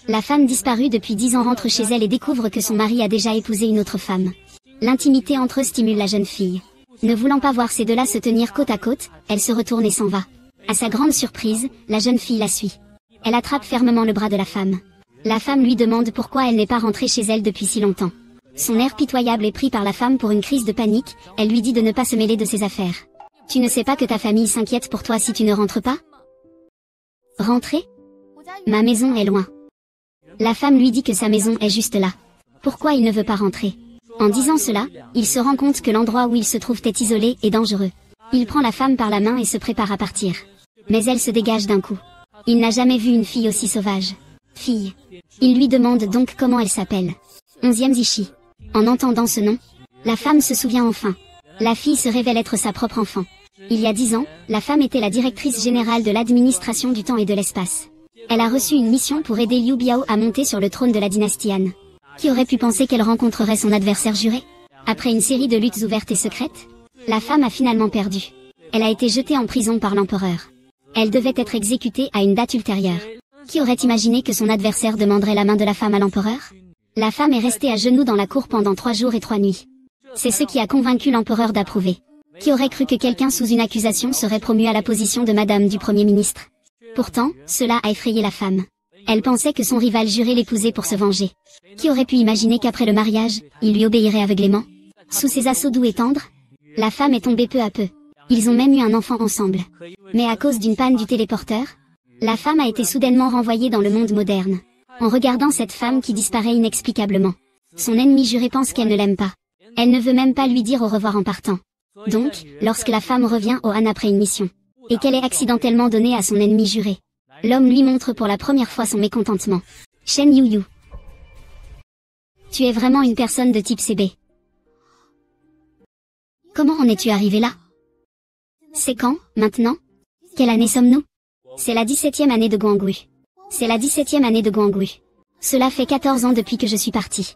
La femme disparue depuis 10 ans rentre chez elle et découvre que son mari a déjà épousé une autre femme. L'intimité entre eux stimule la jeune fille. Ne voulant pas voir ces deux-là se tenir côte à côte, elle se retourne et s'en va. À sa grande surprise, la jeune fille la suit. Elle attrape fermement le bras de la femme. La femme lui demande pourquoi elle n'est pas rentrée chez elle depuis si longtemps. Son air pitoyable est pris par la femme pour une crise de panique, elle lui dit de ne pas se mêler de ses affaires. Tu ne sais pas que ta famille s'inquiète pour toi si tu ne rentres pas? Rentrer? Ma maison est loin. La femme lui dit que sa maison est juste là. Pourquoi il ne veut pas rentrer? En disant cela, il se rend compte que l'endroit où il se trouve est isolé et dangereux. Il prend la femme par la main et se prépare à partir. Mais elle se dégage d'un coup. Il n'a jamais vu une fille aussi sauvage. Fille. Il lui demande donc comment elle s'appelle. 11e Zichi. En entendant ce nom, la femme se souvient enfin. La fille se révèle être sa propre enfant. Il y a 10 ans, la femme était la directrice générale de l'administration du temps et de l'espace. Elle a reçu une mission pour aider Liu Biao à monter sur le trône de la dynastie Han. Qui aurait pu penser qu'elle rencontrerait son adversaire juré? Après une série de luttes ouvertes et secrètes, la femme a finalement perdu. Elle a été jetée en prison par l'empereur. Elle devait être exécutée à une date ultérieure. Qui aurait imaginé que son adversaire demanderait la main de la femme à l'empereur? La femme est restée à genoux dans la cour pendant 3 jours et 3 nuits. C'est ce qui a convaincu l'empereur d'approuver. Qui aurait cru que quelqu'un sous une accusation serait promu à la position de madame du Premier ministre? Pourtant, cela a effrayé la femme. Elle pensait que son rival juré l'épousait pour se venger. Qui aurait pu imaginer qu'après le mariage, il lui obéirait aveuglément? Sous ses assauts doux et tendres, la femme est tombée peu à peu. Ils ont même eu un enfant ensemble. Mais à cause d'une panne du téléporteur, la femme a été soudainement renvoyée dans le monde moderne. En regardant cette femme qui disparaît inexplicablement, son ennemi juré pense qu'elle ne l'aime pas. Elle ne veut même pas lui dire au revoir en partant. Donc, lorsque la femme revient au Han après une mission, et qu'elle est accidentellement donnée à son ennemi juré, l'homme lui montre pour la première fois son mécontentement. Shen Yuyu. Tu es vraiment une personne de type CB. Comment en es-tu arrivé là? C'est quand, maintenant? Quelle année sommes-nous? C'est la 17e année de Guangui. C'est la 17e année de Guangui. Cela fait 14 ans depuis que je suis parti.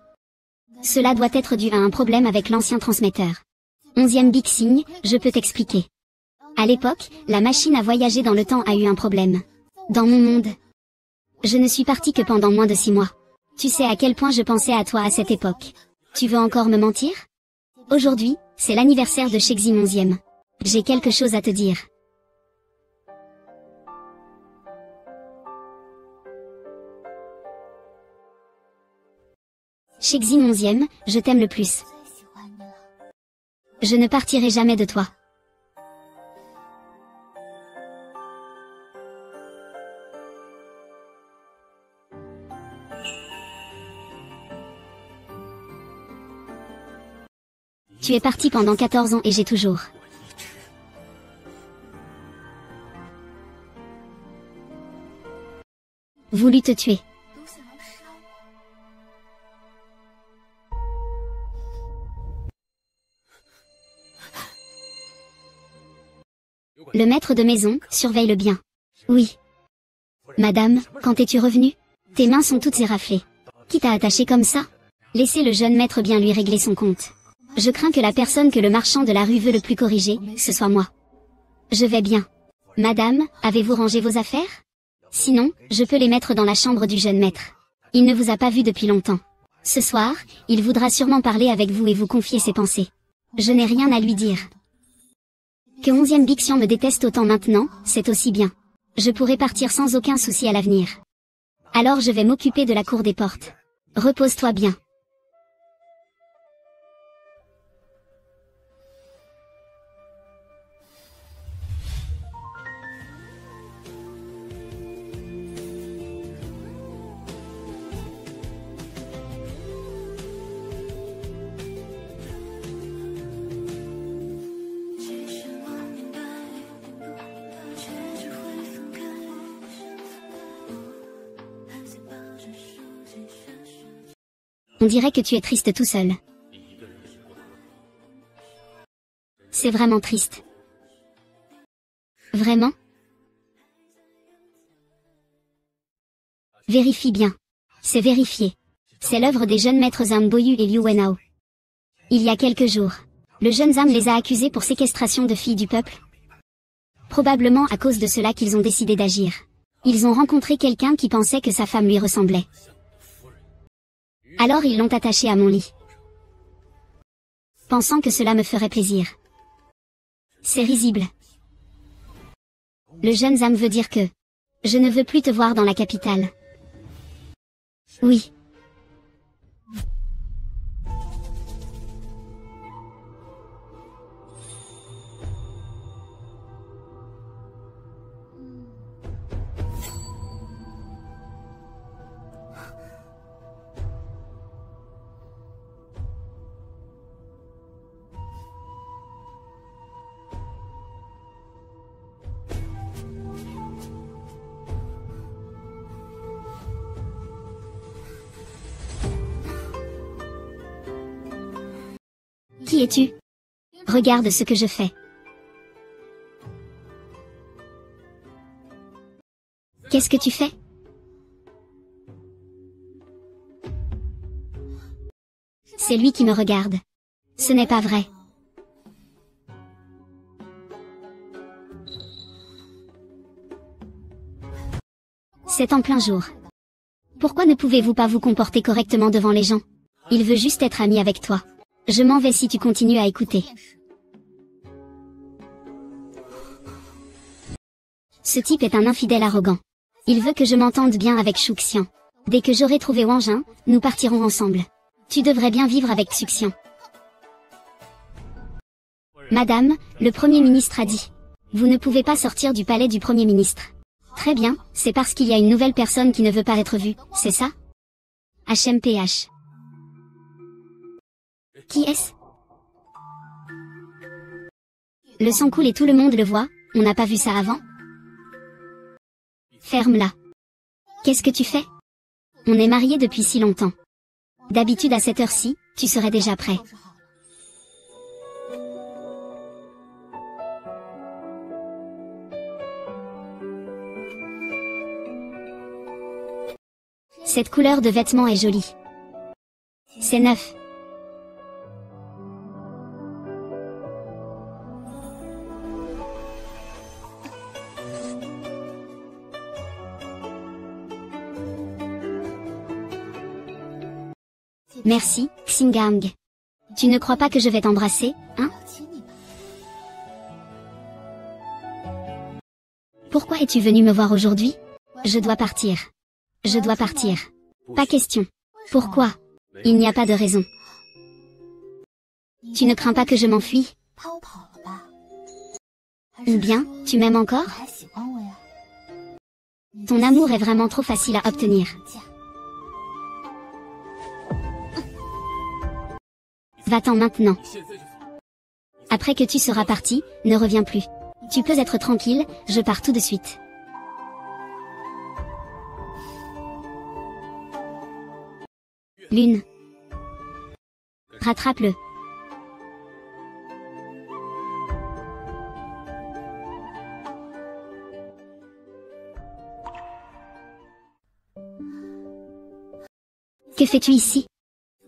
Cela doit être dû à un problème avec l'ancien transmetteur. 11e Big Signe, je peux t'expliquer. À l'époque, la machine à voyager dans le temps a eu un problème. Dans mon monde. Je ne suis parti que pendant moins de 6 mois. Tu sais à quel point je pensais à toi à cette époque. Tu veux encore me mentir? Aujourd'hui, c'est l'anniversaire de Shexim 11e. J'ai quelque chose à te dire. Shexim 11e, je t'aime le plus. Je ne partirai jamais de toi. Tu es parti pendant 14 ans et j'ai toujours voulu te tuer. Le maître de maison, surveille-le bien. Oui. Madame, quand es-tu revenue? Tes mains sont toutes éraflées. Qui t'a attaché comme ça? Laissez le jeune maître bien lui régler son compte. Je crains que la personne que le marchand de la rue veut le plus corriger, ce soit moi. Je vais bien. Madame, avez-vous rangé vos affaires? Sinon, je peux les mettre dans la chambre du jeune maître. Il ne vous a pas vu depuis longtemps. Ce soir, il voudra sûrement parler avec vous et vous confier ses pensées. Je n'ai rien à lui dire. Que 11e Bixian me déteste autant maintenant, c'est aussi bien. Je pourrai partir sans aucun souci à l'avenir. Alors je vais m'occuper de la cour des portes. Repose-toi bien. On dirait que tu es triste tout seul. C'est vraiment triste. Vraiment? Vérifie bien. C'est vérifié. C'est l'œuvre des jeunes maîtres Zhang Boyu et Liu Wenhao. Il y a quelques jours, le jeune Zhang les a accusés pour séquestration de filles du peuple. Probablement à cause de cela qu'ils ont décidé d'agir. Ils ont rencontré quelqu'un qui pensait que sa femme lui ressemblait. Alors ils l'ont attachée à mon lit, pensant que cela me ferait plaisir. C'est risible. Le jeune Zam veut dire que je ne veux plus te voir dans la capitale. Oui. Qui es-tu? Regarde ce que je fais. Qu'est-ce que tu fais? C'est lui qui me regarde. Ce n'est pas vrai. C'est en plein jour. Pourquoi ne pouvez-vous pas vous comporter correctement devant les gens? Il veut juste être ami avec toi. Je m'en vais si tu continues à écouter. Ce type est un infidèle arrogant. Il veut que je m'entende bien avec Xuxian. Dès que j'aurai trouvé Wang Jin, nous partirons ensemble. Tu devrais bien vivre avec Xuxian. Madame, le Premier ministre a dit. Vous ne pouvez pas sortir du palais du Premier ministre. Très bien, c'est parce qu'il y a une nouvelle personne qui ne veut pas être vue, c'est ça? HMPH. Qui est-ce? Le sang coule et tout le monde le voit, on n'a pas vu ça avant? Ferme-la. Qu'est-ce que tu fais? On est mariés depuis si longtemps. D'habitude à cette heure-ci, tu serais déjà prêt. Cette couleur de vêtements est jolie. C'est neuf. Merci, Xingang. Tu ne crois pas que je vais t'embrasser, hein? Pourquoi es-tu venu me voir aujourd'hui? Je dois partir. Je dois partir. Pas question. Pourquoi? Il n'y a pas de raison. Tu ne crains pas que je m'enfuis? Ou bien, tu m'aimes encore? Ton amour est vraiment trop facile à obtenir. Va-t'en maintenant. Après que tu seras parti, ne reviens plus. Tu peux être tranquille, je pars tout de suite. Lune. Rattrape-le. Que fais-tu ici?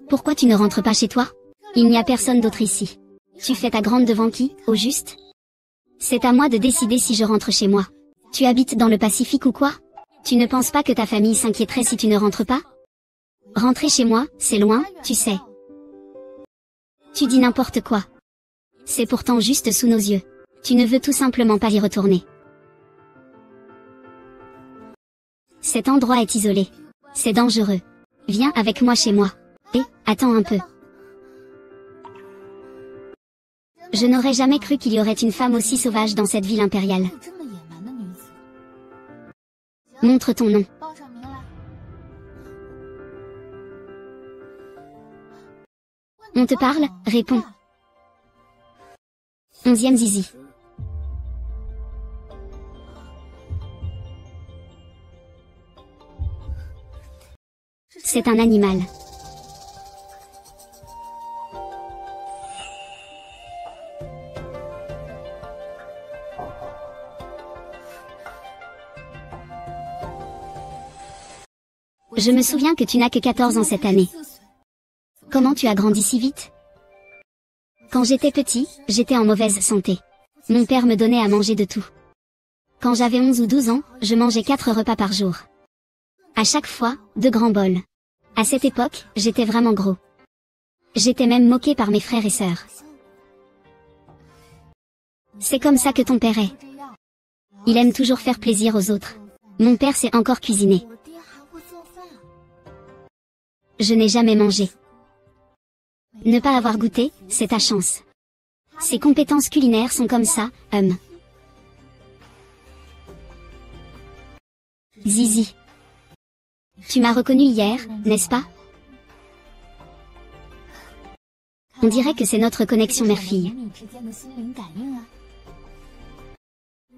Pourquoi tu ne rentres pas chez toi? Il n'y a personne d'autre ici. Tu fais ta grande devant qui, au juste? C'est à moi de décider si je rentre chez moi. Tu habites dans le Pacifique ou quoi? Tu ne penses pas que ta famille s'inquiéterait si tu ne rentres pas? Rentrer chez moi, c'est loin, tu sais. Tu dis n'importe quoi. C'est pourtant juste sous nos yeux. Tu ne veux tout simplement pas y retourner. Cet endroit est isolé. C'est dangereux. Viens avec moi chez moi. Et, attends un peu. Je n'aurais jamais cru qu'il y aurait une femme aussi sauvage dans cette ville impériale. Montre ton nom. On te parle, réponds. 11e Zizi. C'est un animal. Je me souviens que tu n'as que 14 ans cette année. Comment tu as grandi si vite? Quand j'étais petit, j'étais en mauvaise santé. Mon père me donnait à manger de tout. Quand j'avais 11 ou 12 ans, je mangeais 4 repas par jour. À chaque fois, 2 grands bols. À cette époque, j'étais vraiment gros. J'étais même moqué par mes frères et sœurs. C'est comme ça que ton père est. Il aime toujours faire plaisir aux autres. Mon père sait encore cuisiner. Je n'ai jamais mangé. Ne pas avoir goûté, c'est ta chance. Ses compétences culinaires sont comme ça, Zizi. Tu m'as reconnu hier, n'est-ce pas? On dirait que c'est notre connexion mère-fille.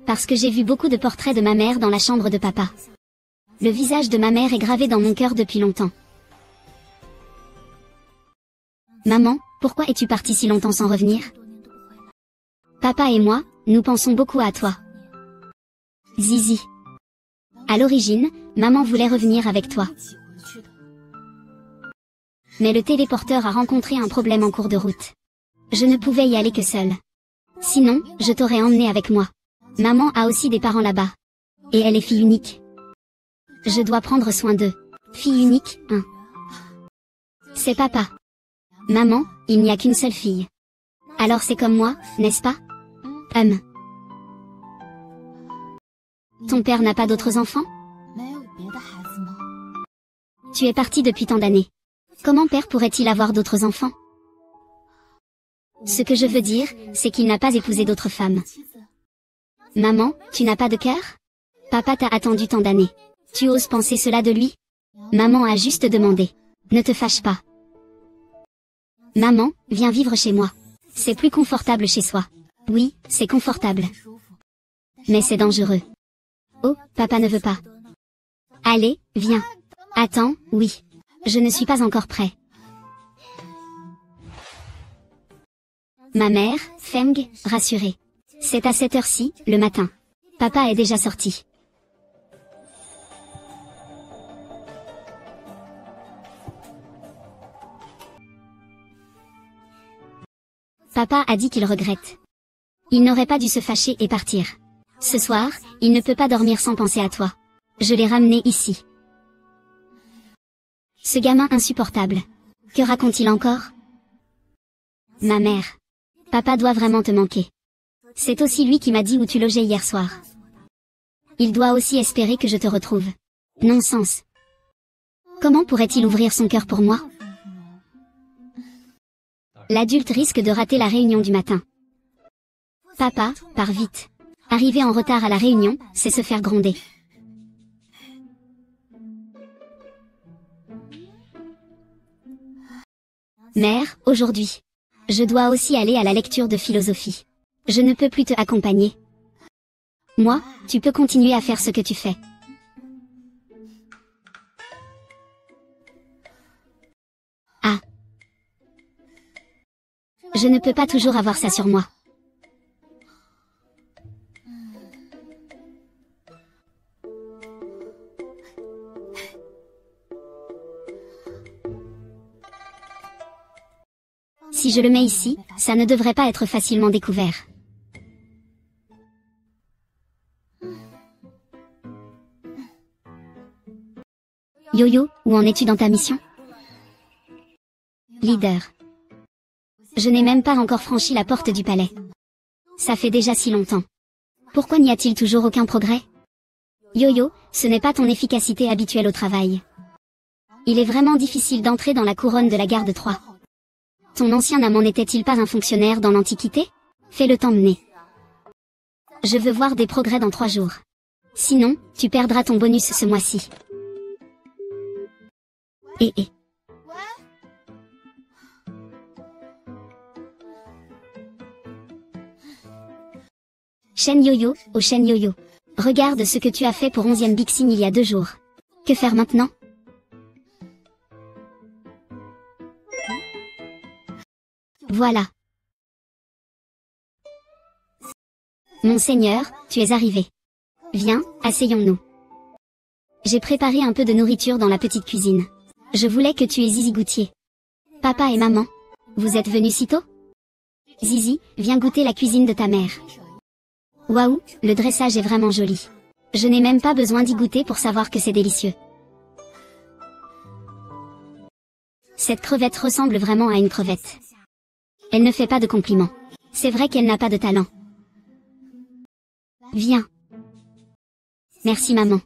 Parce que j'ai vu beaucoup de portraits de ma mère dans la chambre de papa. Le visage de ma mère est gravé dans mon cœur depuis longtemps. Maman, pourquoi es-tu partie si longtemps sans revenir? Papa et moi, nous pensons beaucoup à toi. Zizi. À l'origine, maman voulait revenir avec toi. Mais le téléporteur a rencontré un problème en cours de route. Je ne pouvais y aller que seule. Sinon, je t'aurais emmené avec moi. Maman a aussi des parents là-bas. Et elle est fille unique. Je dois prendre soin d'eux. Fille unique, hein. C'est papa. Maman, il n'y a qu'une seule fille. Alors c'est comme moi, n'est-ce pas? Ton père n'a pas d'autres enfants? Tu es parti depuis tant d'années. Comment père pourrait-il avoir d'autres enfants? Ce que je veux dire, c'est qu'il n'a pas épousé d'autres femmes. Maman, tu n'as pas de cœur? Papa t'a attendu tant d'années. Tu oses penser cela de lui? Maman a juste demandé. Ne te fâche pas. Maman, viens vivre chez moi. C'est plus confortable chez soi. Oui, c'est confortable. Mais c'est dangereux. Oh, papa ne veut pas. Allez, viens. Attends, oui. Je ne suis pas encore prêt. Ma mère, Feng, rassurée. C'est à cette heure-ci, le matin. Papa est déjà sorti. Papa a dit qu'il regrette. Il n'aurait pas dû se fâcher et partir. Ce soir, il ne peut pas dormir sans penser à toi. Je l'ai ramené ici. Ce gamin insupportable. Que raconte-t-il encore? Ma mère. Papa doit vraiment te manquer. C'est aussi lui qui m'a dit où tu logeais hier soir. Il doit aussi espérer que je te retrouve. Non-sens. Comment pourrait-il ouvrir son cœur pour moi? L'adulte risque de rater la réunion du matin. Papa, pars vite. Arriver en retard à la réunion, c'est se faire gronder. Mère, aujourd'hui. Je dois aussi aller à la lecture de philosophie. Je ne peux plus te accompagner. Moi, tu peux continuer à faire ce que tu fais. Ah. Je ne peux pas toujours avoir ça sur moi. Si je le mets ici, ça ne devrait pas être facilement découvert. Yo-Yo, où en es-tu dans ta mission? Leader. Je n'ai même pas encore franchi la porte du palais. Ça fait déjà si longtemps. Pourquoi n'y a-t-il toujours aucun progrès? Yo-Yo, ce n'est pas ton efficacité habituelle au travail. Il est vraiment difficile d'entrer dans la couronne de la garde 3. Ton ancien amant n'était-il pas un fonctionnaire dans l'Antiquité? Fais-le t'emmener. Je veux voir des progrès dans 3 jours. Sinon, tu perdras ton bonus ce mois-ci. Chaîne Yo-Yo, oh chaîne Yo-Yo. Regarde ce que tu as fait pour 11e Big Sign il y a 2 jours. Que faire maintenant? Voilà. Monseigneur, tu es arrivé. Viens, asseyons-nous. J'ai préparé un peu de nourriture dans la petite cuisine. Je voulais que tu aies Zizi goûtier. Papa et maman, vous êtes venus si tôt? Zizi, viens goûter la cuisine de ta mère. Waouh, le dressage est vraiment joli. Je n'ai même pas besoin d'y goûter pour savoir que c'est délicieux. Cette crevette ressemble vraiment à une crevette. Elle ne fait pas de compliments. C'est vrai qu'elle n'a pas de talent. Viens. Merci maman.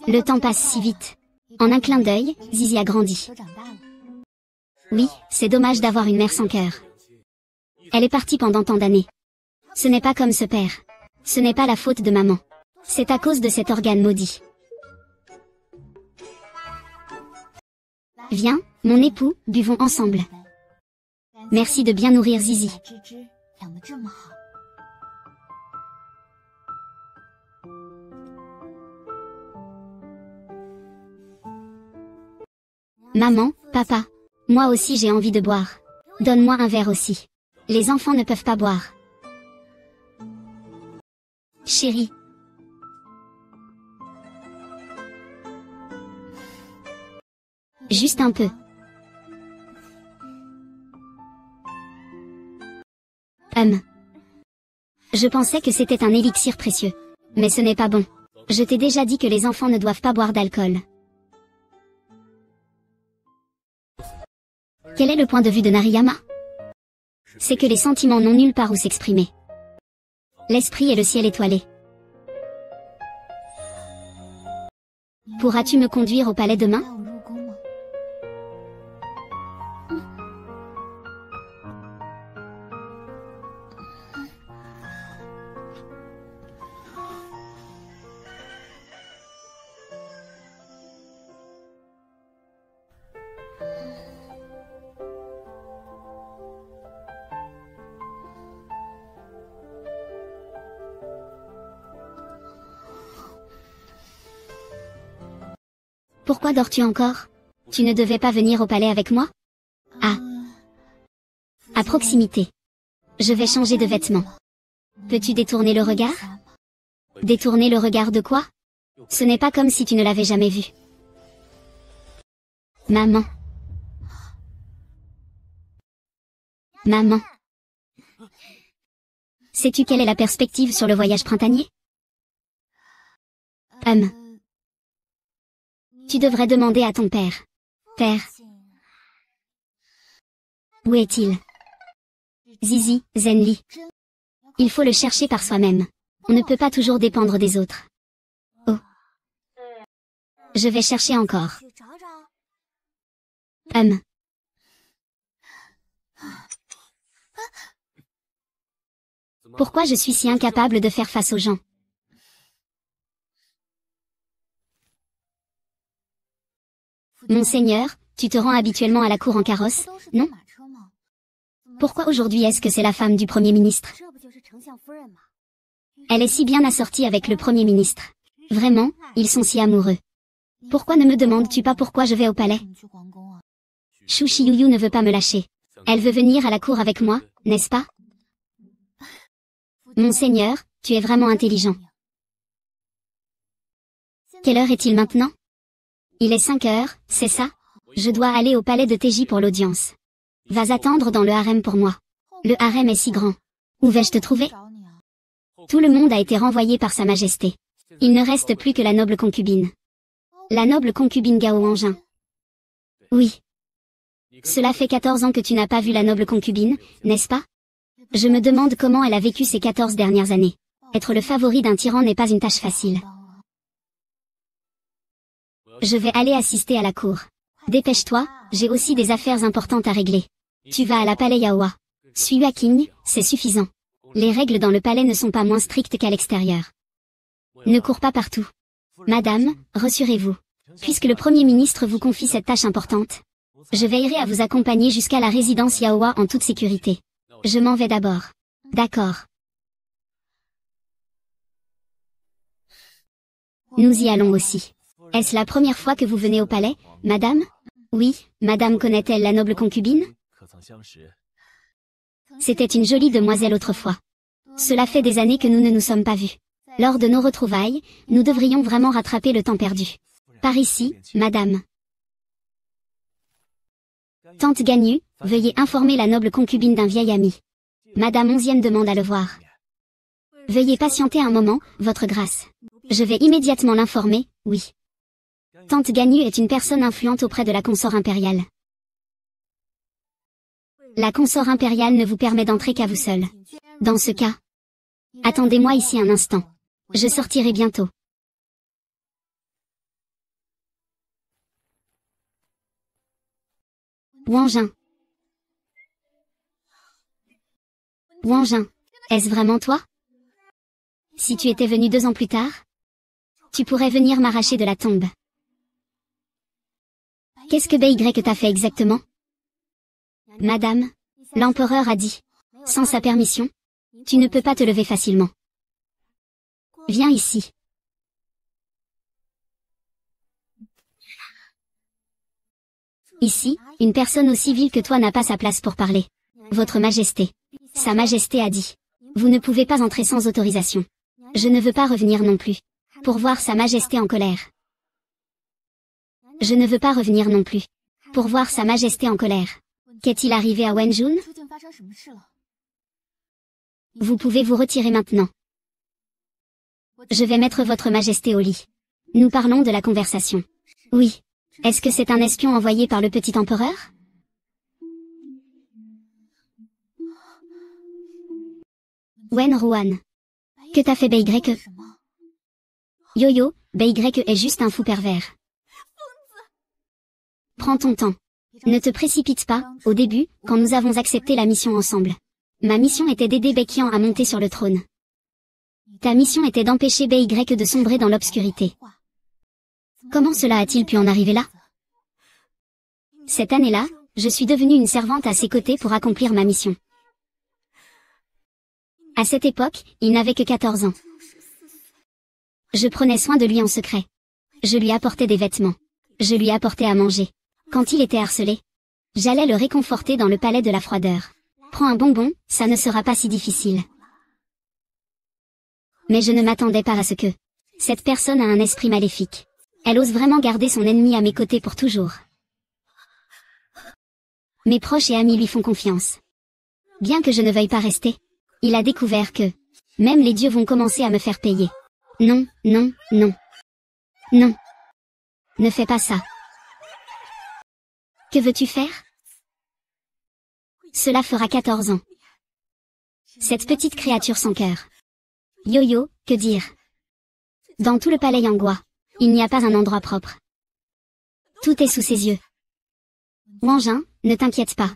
Le temps passe si vite. En un clin d'œil, Zizi a grandi. Oui, c'est dommage d'avoir une mère sans cœur. Elle est partie pendant tant d'années. Ce n'est pas comme ce père. Ce n'est pas la faute de maman. C'est à cause de cet organe maudit. Viens, mon époux, buvons ensemble. Merci de bien nourrir Zizi. Maman, papa. Moi aussi j'ai envie de boire. Donne-moi un verre aussi. Les enfants ne peuvent pas boire. Chérie. Juste un peu. Je pensais que c'était un élixir précieux. Mais ce n'est pas bon. Je t'ai déjà dit que les enfants ne doivent pas boire d'alcool. Quel est le point de vue de Nariyama? C'est que les sentiments n'ont nulle part où s'exprimer. L'esprit est le ciel étoilé. Pourras-tu me conduire au palais demain? Pourquoi dors-tu encore? Tu ne devais pas venir au palais avec moi? Ah. À proximité. Je vais changer de vêtements. Peux-tu détourner le regard? Détourner le regard de quoi? Ce n'est pas comme si tu ne l'avais jamais vu. Maman. Maman. Sais-tu quelle est la perspective sur le voyage printanier? Tu devrais demander à ton père. Père. Où est-il? Zizi, Zenli. Il faut le chercher par soi-même. On ne peut pas toujours dépendre des autres. Oh. Je vais chercher encore. Pourquoi je suis si incapable de faire face aux gens? Monseigneur, tu te rends habituellement à la cour en carrosse, non? Pourquoi aujourd'hui est-ce que c'est la femme du Premier ministre? Elle est si bien assortie avec le Premier ministre. Vraiment, ils sont si amoureux. Pourquoi ne me demandes-tu pas pourquoi je vais au palais? Shu Shiyuyu ne veut pas me lâcher. Elle veut venir à la cour avec moi, n'est-ce pas? Monseigneur, tu es vraiment intelligent. Quelle heure est-il maintenant? Il est 5 heures, c'est ça? Je dois aller au palais de Teji pour l'audience. Vas attendre dans le harem pour moi. Le harem est si grand. Où vais-je te trouver? Tout le monde a été renvoyé par sa majesté. Il ne reste plus que la noble concubine. La noble concubine Gao Engin. Oui. Cela fait 14 ans que tu n'as pas vu la noble concubine, n'est-ce pas? Je me demande comment elle a vécu ces 14 dernières années. Être le favori d'un tyran n'est pas une tâche facile. Je vais aller assister à la cour. Dépêche-toi, j'ai aussi des affaires importantes à régler. Tu vas à la palais Yaowa. Suis King, c'est suffisant. Les règles dans le palais ne sont pas moins strictes qu'à l'extérieur. Ne cours pas partout. Madame, rassurez-vous. Puisque le Premier ministre vous confie cette tâche importante, je veillerai à vous accompagner jusqu'à la résidence Yaowa en toute sécurité. Je m'en vais d'abord. D'accord. Nous y allons aussi. Est-ce la première fois que vous venez au palais, madame? Oui, madame connaît-elle la noble concubine? C'était une jolie demoiselle autrefois. Cela fait des années que nous ne nous sommes pas vus. Lors de nos retrouvailles, nous devrions vraiment rattraper le temps perdu. Par ici, madame. Tante Ganyu, veuillez informer la noble concubine d'un vieil ami. Madame Onzième demande à le voir. Veuillez patienter un moment, votre grâce. Je vais immédiatement l'informer, oui. Tante Ganyu est une personne influente auprès de la consort impériale. La consort impériale ne vous permet d'entrer qu'à vous seul. Dans ce cas, attendez-moi ici un instant. Je sortirai bientôt. Wangin. Wangin, est-ce vraiment toi? Si tu étais venu 2 ans plus tard, tu pourrais venir m'arracher de la tombe. Qu'est-ce que BY t'a fait exactement? Madame, l'empereur a dit, sans sa permission, tu ne peux pas te lever facilement. Viens ici. Ici, une personne aussi vile que toi n'a pas sa place pour parler. Votre Majesté. Sa Majesté a dit. Vous ne pouvez pas entrer sans autorisation. Je ne veux pas revenir non plus. Pour voir Sa Majesté en colère. Je ne veux pas revenir non plus. Pour voir Sa Majesté en colère. Qu'est-il arrivé à Wenjun? Vous pouvez vous retirer maintenant. Je vais mettre votre Majesté au lit. Nous parlons de la conversation. Oui. Est-ce que c'est un espion envoyé par le petit empereur? Wen Ruan. Que t'as fait BY? Yo-yo, BY est juste un fou pervers. Prends ton temps. Ne te précipite pas, au début, quand nous avons accepté la mission ensemble. Ma mission était d'aider Baekhyun à monter sur le trône. Ta mission était d'empêcher BY de sombrer dans l'obscurité. Comment cela a-t-il pu en arriver là? Cette année-là, je suis devenue une servante à ses côtés pour accomplir ma mission. À cette époque, il n'avait que 14 ans. Je prenais soin de lui en secret. Je lui apportais des vêtements. Je lui apportais à manger. Quand il était harcelé, j'allais le réconforter dans le palais de la froideur. Prends un bonbon, ça ne sera pas si difficile. Mais je ne m'attendais pas à ce que cette personne a un esprit maléfique. Elle ose vraiment garder son ennemi à mes côtés pour toujours. Mes proches et amis lui font confiance. Bien que je ne veuille pas rester, il a découvert que même les dieux vont commencer à me faire payer. Non, non, non. Non. Ne fais pas ça. Que veux-tu faire? Cela fera 14 ans. Cette petite créature sans cœur. Yo-yo, que dire? Dans tout le palais Yanghua, il n'y a pas un endroit propre. Tout est sous ses yeux. Wangin, ne t'inquiète pas.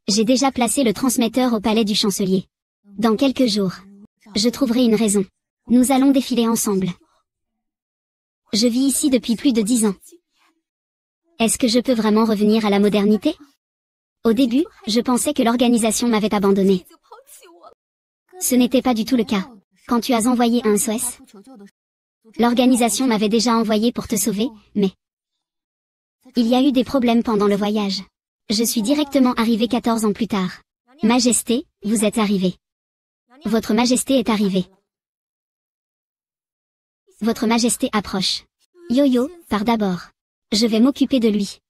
J'ai déjà placé le transmetteur au palais du chancelier. Dans quelques jours, je trouverai une raison. Nous allons défiler ensemble. Je vis ici depuis plus de 10 ans. Est-ce que je peux vraiment revenir à la modernité? Au début, je pensais que l'organisation m'avait abandonné. Ce n'était pas du tout le cas. Quand tu as envoyé un SOS, l'organisation m'avait déjà envoyé pour te sauver, mais il y a eu des problèmes pendant le voyage. Je suis directement arrivé 14 ans plus tard. Majesté, vous êtes arrivé. Votre Majesté est arrivée. Votre Majesté approche. Yo-yo, pars d'abord. Je vais m'occuper de lui.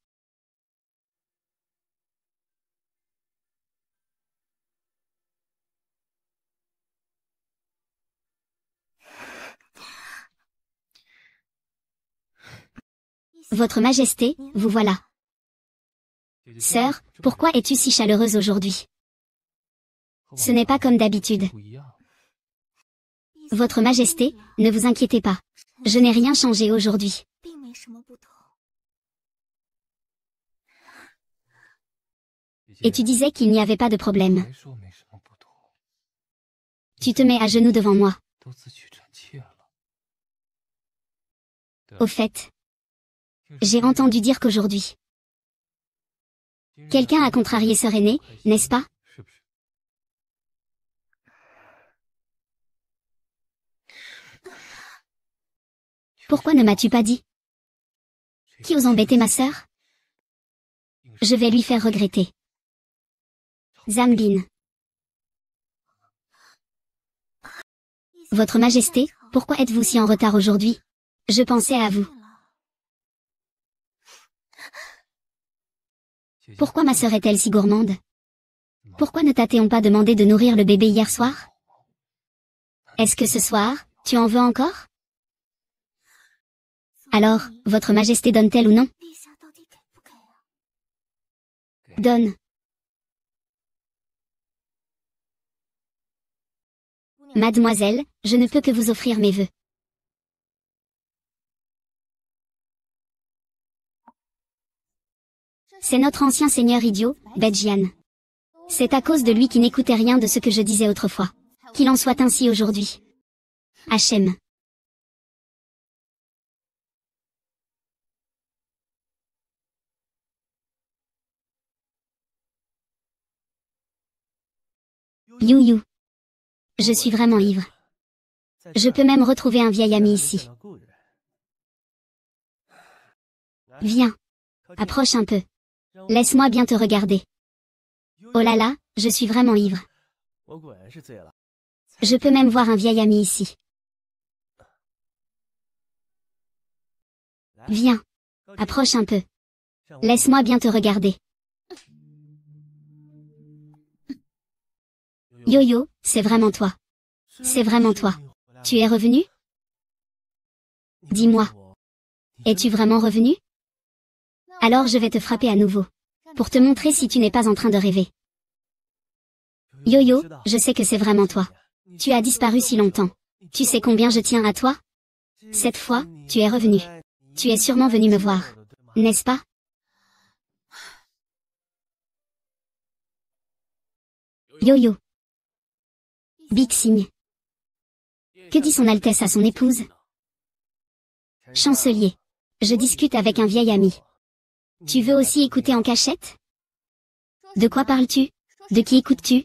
Votre Majesté, vous voilà. Sœur, pourquoi es-tu si chaleureuse aujourd'hui? Ce n'est pas comme d'habitude. Votre Majesté, ne vous inquiétez pas. Je n'ai rien changé aujourd'hui. Et tu disais qu'il n'y avait pas de problème. Tu te mets à genoux devant moi. Au fait, j'ai entendu dire qu'aujourd'hui, quelqu'un a contrarié Sœur aînée, n'est-ce pas? Pourquoi ne m'as-tu pas dit? Qui ose embêter ma sœur? Je vais lui faire regretter. Zambin. Votre Majesté, pourquoi êtes-vous si en retard aujourd'hui? Je pensais à vous. Pourquoi ma sœur est-elle si gourmande? Pourquoi ne t'a-t-on pas demandé de nourrir le bébé hier soir? Est-ce que ce soir, tu en veux encore? Alors, votre majesté donne-t-elle ou non? Donne. Mademoiselle, je ne peux que vous offrir mes vœux. C'est notre ancien seigneur idiot, Bedjian. C'est à cause de lui qui n'écoutait rien de ce que je disais autrefois. Qu'il en soit ainsi aujourd'hui. Hachem. You. Je suis vraiment ivre. Je peux même retrouver un vieil ami ici. Viens. Approche un peu. Laisse-moi bien te regarder. Oh là là, je suis vraiment ivre. Je peux même voir un vieil ami ici. Viens. Approche un peu. Laisse-moi bien te regarder. Yo, c'est vraiment toi. C'est vraiment toi. Tu es revenu? Dis-moi. Es-tu vraiment revenu? Alors je vais te frapper à nouveau. Pour te montrer si tu n'es pas en train de rêver. Yo, je sais que c'est vraiment toi. Tu as disparu si longtemps. Tu sais combien je tiens à toi? Cette fois, tu es revenu. Tu es sûrement venu me voir. N'est-ce pas? Yo. Big signe. Que dit son Altesse à son épouse? Chancelier. Je discute avec un vieil ami. Tu veux aussi écouter en cachette? De quoi parles-tu? De qui écoutes-tu?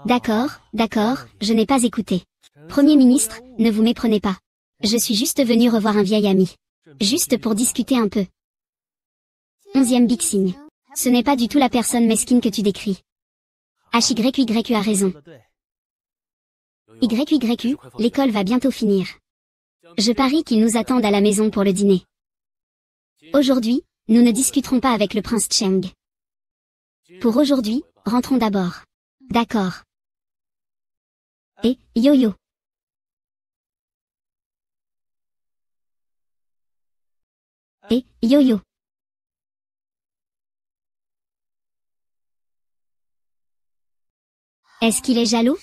D'accord, je n'ai pas écouté. Premier ministre, ne vous méprenez pas. Je suis juste venu revoir un vieil ami. Juste pour discuter un peu. 11e big signe. Ce n'est pas du tout la personne mesquine que tu décris. HYYU a raison. YYU, l'école va bientôt finir. Je parie qu'ils nous attendent à la maison pour le dîner. Aujourd'hui, nous ne discuterons pas avec le prince Cheng. Pour aujourd'hui, rentrons d'abord. D'accord. Et, yo. Et, yo. Est-ce qu'il est jaloux?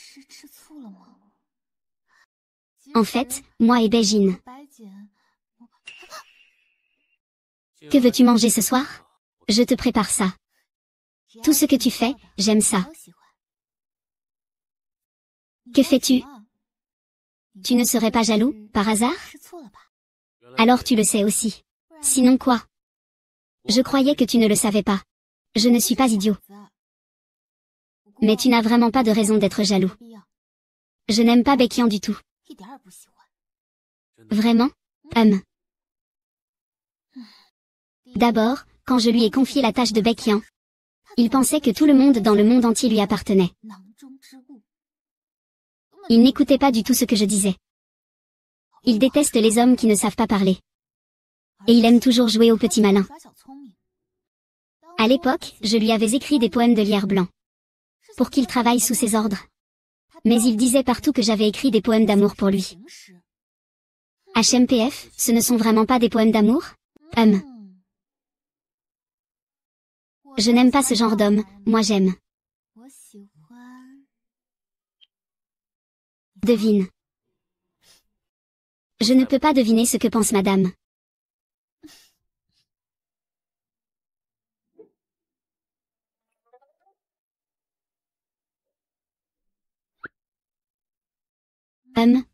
En fait, moi et Beijing. Que veux-tu manger ce soir? Je te prépare ça. Tout ce que tu fais, j'aime ça. Que fais-tu? Tu ne serais pas jaloux, par hasard? Alors tu le sais aussi. Sinon quoi? Je croyais que tu ne le savais pas. Je ne suis pas idiot. Mais tu n'as vraiment pas de raison d'être jaloux. Je n'aime pas Baekhyun du tout. Vraiment? D'abord, quand je lui ai confié la tâche de Baekhyun, il pensait que tout le monde dans le monde entier lui appartenait. Il n'écoutait pas du tout ce que je disais. Il déteste les hommes qui ne savent pas parler. Et il aime toujours jouer au petit malin. À l'époque, je lui avais écrit des poèmes de Lierre Blanc. Pour qu'il travaille sous ses ordres. Mais il disait partout que j'avais écrit des poèmes d'amour pour lui. HMPF, ce ne sont vraiment pas des poèmes d'amour? Je n'aime pas ce genre d'homme, moi j'aime. Devine. Je ne peux pas deviner ce que pense madame.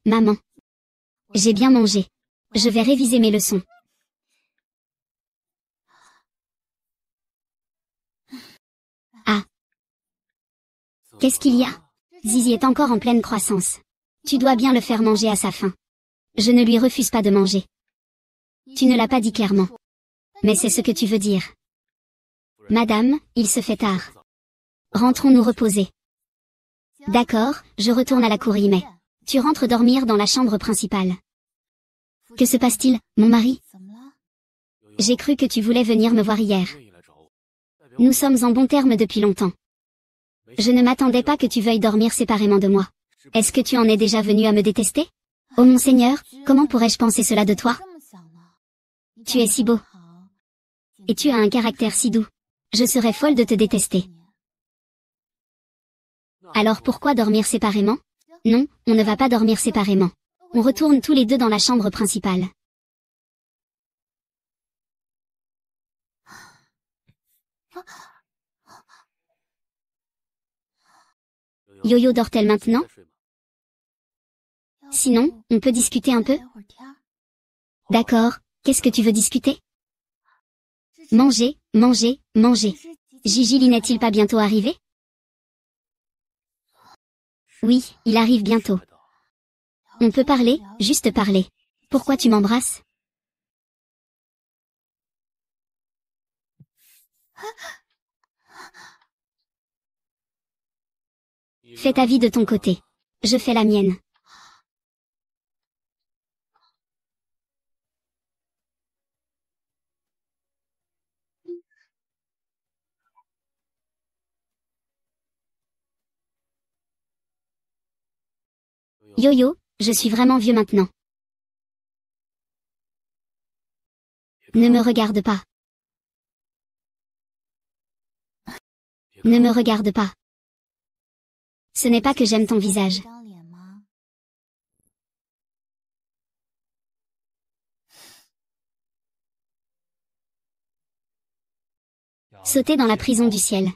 Maman. J'ai bien mangé. Je vais réviser mes leçons. Ah. Qu'est-ce qu'il y a? Zizi est encore en pleine croissance. Tu dois bien le faire manger à sa faim. Je ne lui refuse pas de manger. Tu ne l'as pas dit clairement. Mais c'est ce que tu veux dire. Madame, il se fait tard. Rentrons nous reposer. D'accord, je retourne à la cour mais tu rentres dormir dans la chambre principale. Que se passe-t-il, mon mari? J'ai cru que tu voulais venir me voir hier. Nous sommes en bons termes depuis longtemps. Je ne m'attendais pas que tu veuilles dormir séparément de moi. Est-ce que tu en es déjà venu à me détester? Oh mon Seigneur, comment pourrais-je penser cela de toi? Tu es si beau. Et tu as un caractère si doux. Je serais folle de te détester. Alors pourquoi dormir séparément? Non, on ne va pas dormir séparément. On retourne tous les deux dans la chambre principale. Yo-Yo dort-elle maintenant? Sinon, on peut discuter un peu? D'accord, qu'est-ce que tu veux discuter? Manger, manger, manger. Gigi n'est-il pas bientôt arrivé? Oui, il arrive bientôt. On peut parler, juste parler. Pourquoi tu m'embrasses? Fais ta vie de ton côté. Je fais la mienne. Yo-Yo, je suis vraiment vieux maintenant. Ne me regarde pas. Ne me regarde pas. Ce n'est pas que j'aime ton visage. Sauter dans la prison du ciel.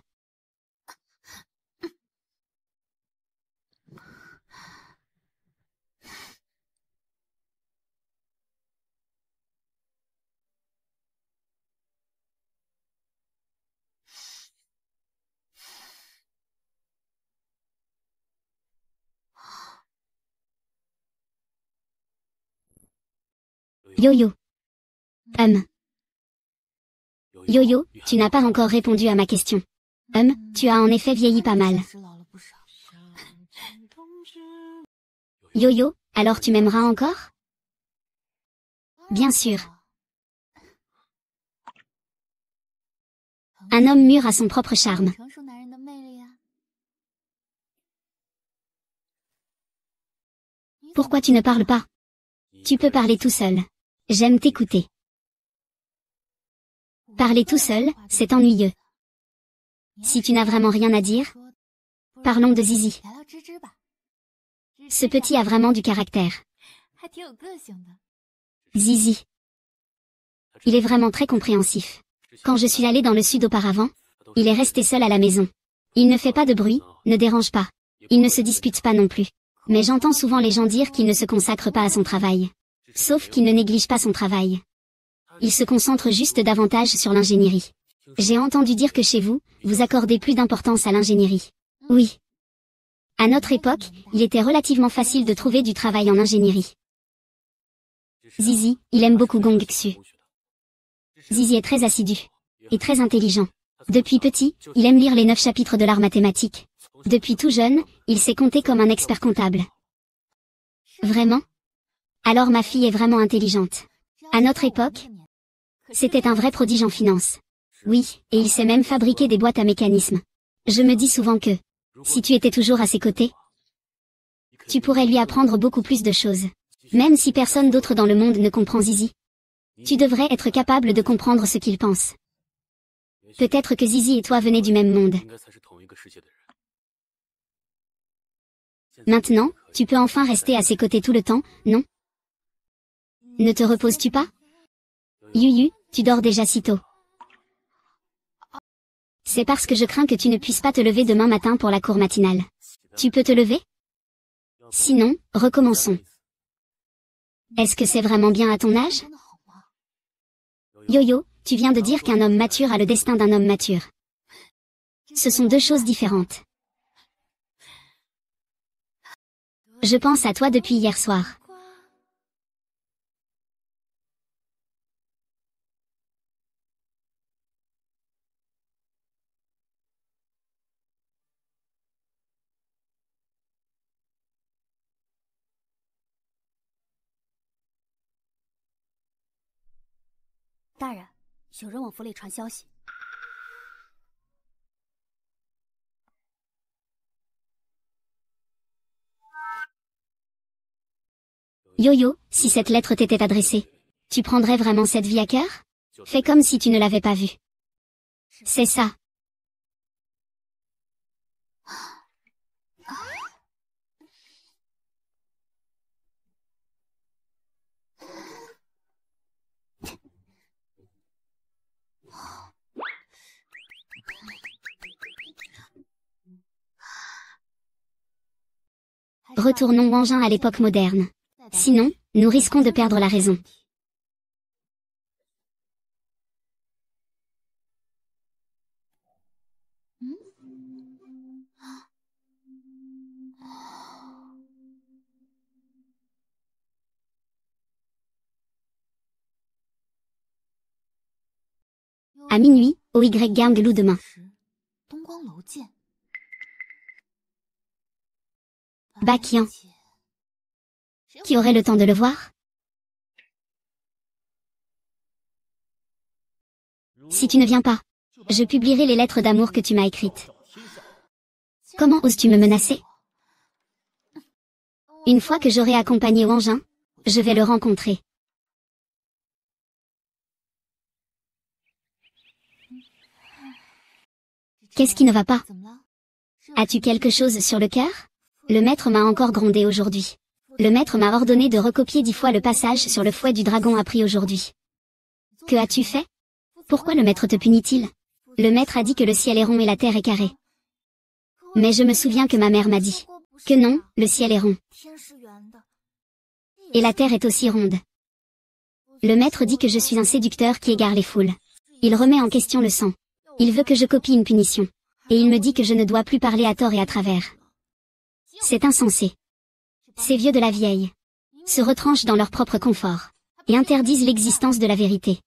Yo-Yo. Yo-Yo, tu n'as pas encore répondu à ma question. Tu as en effet vieilli pas mal. Yo-Yo, alors tu m'aimeras encore? Bien sûr. Un homme mûr a son propre charme. Pourquoi tu ne parles pas? Tu peux parler tout seul. J'aime t'écouter. Parler tout seul, c'est ennuyeux. Si tu n'as vraiment rien à dire, parlons de Zizi. Ce petit a vraiment du caractère. Zizi. Il est vraiment très compréhensif. Quand je suis allée dans le sud auparavant, il est resté seul à la maison. Il ne fait pas de bruit, ne dérange pas. Il ne se dispute pas non plus. Mais j'entends souvent les gens dire qu'il ne se consacre pas à son travail. Sauf qu'il ne néglige pas son travail. Il se concentre juste davantage sur l'ingénierie. J'ai entendu dire que chez vous, vous accordez plus d'importance à l'ingénierie. Oui. À notre époque, il était relativement facile de trouver du travail en ingénierie. Zizi, il aime beaucoup Gongxu. Zizi est très assidu. Et très intelligent. Depuis petit, il aime lire les 9 chapitres de l'art mathématique. Depuis tout jeune, il sait compter comme un expert comptable. Vraiment? Alors ma fille est vraiment intelligente. À notre époque, c'était un vrai prodige en finance. Oui, et il sait même fabriquer des boîtes à mécanismes. Je me dis souvent que, si tu étais toujours à ses côtés, tu pourrais lui apprendre beaucoup plus de choses. Même si personne d'autre dans le monde ne comprend Zizi. Tu devrais être capable de comprendre ce qu'il pense. Peut-être que Zizi et toi venez du même monde. Maintenant, tu peux enfin rester à ses côtés tout le temps, non? Ne te reposes-tu pas? Yuyu, tu dors déjà si tôt. C'est parce que je crains que tu ne puisses pas te lever demain matin pour la cour matinale. Tu peux te lever? Sinon, recommençons. Est-ce que c'est vraiment bien à ton âge? Yo-Yo, tu viens de dire qu'un homme mature a le destin d'un homme mature. Ce sont deux choses différentes. Je pense à toi depuis hier soir. Yo-Yo, si cette lettre t'était adressée, tu prendrais vraiment cette vie à cœur? Fais comme si tu ne l'avais pas vue. C'est ça. Retournons Wangin à l'époque moderne. Sinon, nous risquons de perdre la raison. À minuit, au Y Lu demain. Bakian. Qui aurait le temps de le voir? Si tu ne viens pas, je publierai les lettres d'amour que tu m'as écrites. Comment oses-tu me menacer? Une fois que j'aurai accompagné Wangin, je vais le rencontrer. Qu'est-ce qui ne va pas? As-tu quelque chose sur le cœur? Le maître m'a encore grondé aujourd'hui. Le maître m'a ordonné de recopier 10 fois le passage sur le fouet du dragon appris aujourd'hui. Que as-tu fait? Pourquoi le maître te punit-il? Le maître a dit que le ciel est rond et la terre est carrée. Mais je me souviens que ma mère m'a dit que non, le ciel est rond. Et la terre est aussi ronde. Le maître dit que je suis un séducteur qui égare les foules. Il remet en question le sang. Il veut que je copie une punition. Et il me dit que je ne dois plus parler à tort et à travers. C'est insensé. Ces vieux de la vieille se retranchent dans leur propre confort et interdisent l'existence de la vérité.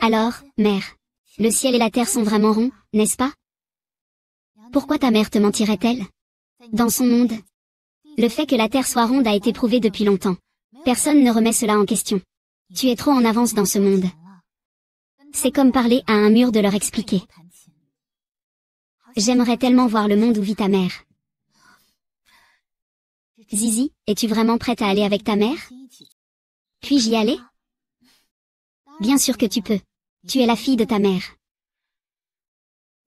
Alors, mère, le ciel et la terre sont vraiment ronds, n'est-ce pas? Pourquoi ta mère te mentirait-elle? Dans son monde, le fait que la terre soit ronde a été prouvé depuis longtemps. Personne ne remet cela en question. Tu es trop en avance dans ce monde. C'est comme parler à un mur de leur expliquer. J'aimerais tellement voir le monde où vit ta mère. Zizi, es-tu vraiment prête à aller avec ta mère? Puis-je y aller? Bien sûr que tu peux. Tu es la fille de ta mère.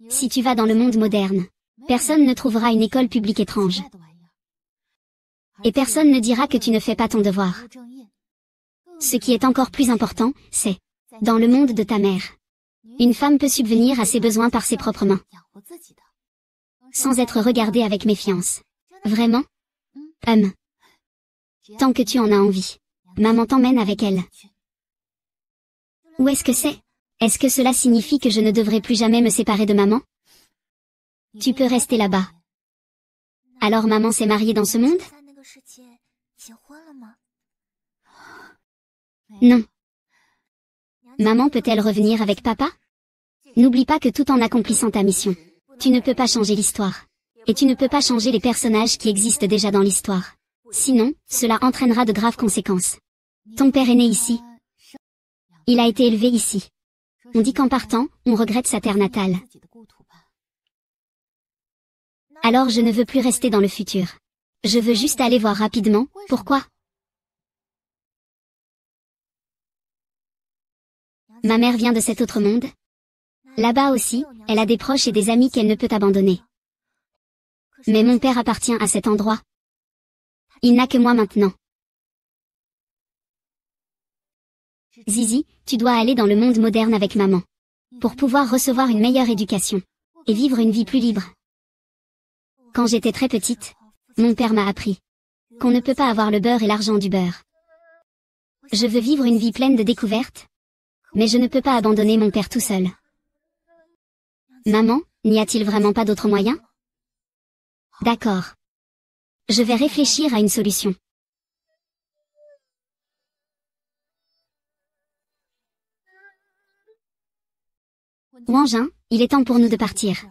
Si tu vas dans le monde moderne, personne ne trouvera une école publique étrange. Et personne ne dira que tu ne fais pas ton devoir. Ce qui est encore plus important, c'est, dans le monde de ta mère, une femme peut subvenir à ses besoins par ses propres mains, sans être regardée avec méfiance. Vraiment? Tant que tu en as envie, maman t'emmène avec elle. Où est-ce que c'est? Est-ce que cela signifie que je ne devrais plus jamais me séparer de maman? Tu peux rester là-bas. Alors maman s'est mariée dans ce monde? Non. Maman peut-elle revenir avec papa? N'oublie pas que tout en accomplissant ta mission, tu ne peux pas changer l'histoire. Et tu ne peux pas changer les personnages qui existent déjà dans l'histoire. Sinon, cela entraînera de graves conséquences. Ton père est né ici. Il a été élevé ici. On dit qu'en partant, on regrette sa terre natale. Alors je ne veux plus rester dans le futur. Je veux juste aller voir rapidement, pourquoi? Ma mère vient de cet autre monde. Là-bas aussi, elle a des proches et des amis qu'elle ne peut abandonner. Mais mon père appartient à cet endroit. Il n'a que moi maintenant. Zizi, tu dois aller dans le monde moderne avec maman. Pour pouvoir recevoir une meilleure éducation. Et vivre une vie plus libre. Quand j'étais très petite, mon père m'a appris qu'on ne peut pas avoir le beurre et l'argent du beurre. Je veux vivre une vie pleine de découvertes. Mais je ne peux pas abandonner mon père tout seul. Maman, n'y a-t-il vraiment pas d'autre moyen? D'accord. Je vais réfléchir à une solution. Wangin, il est temps pour nous de partir.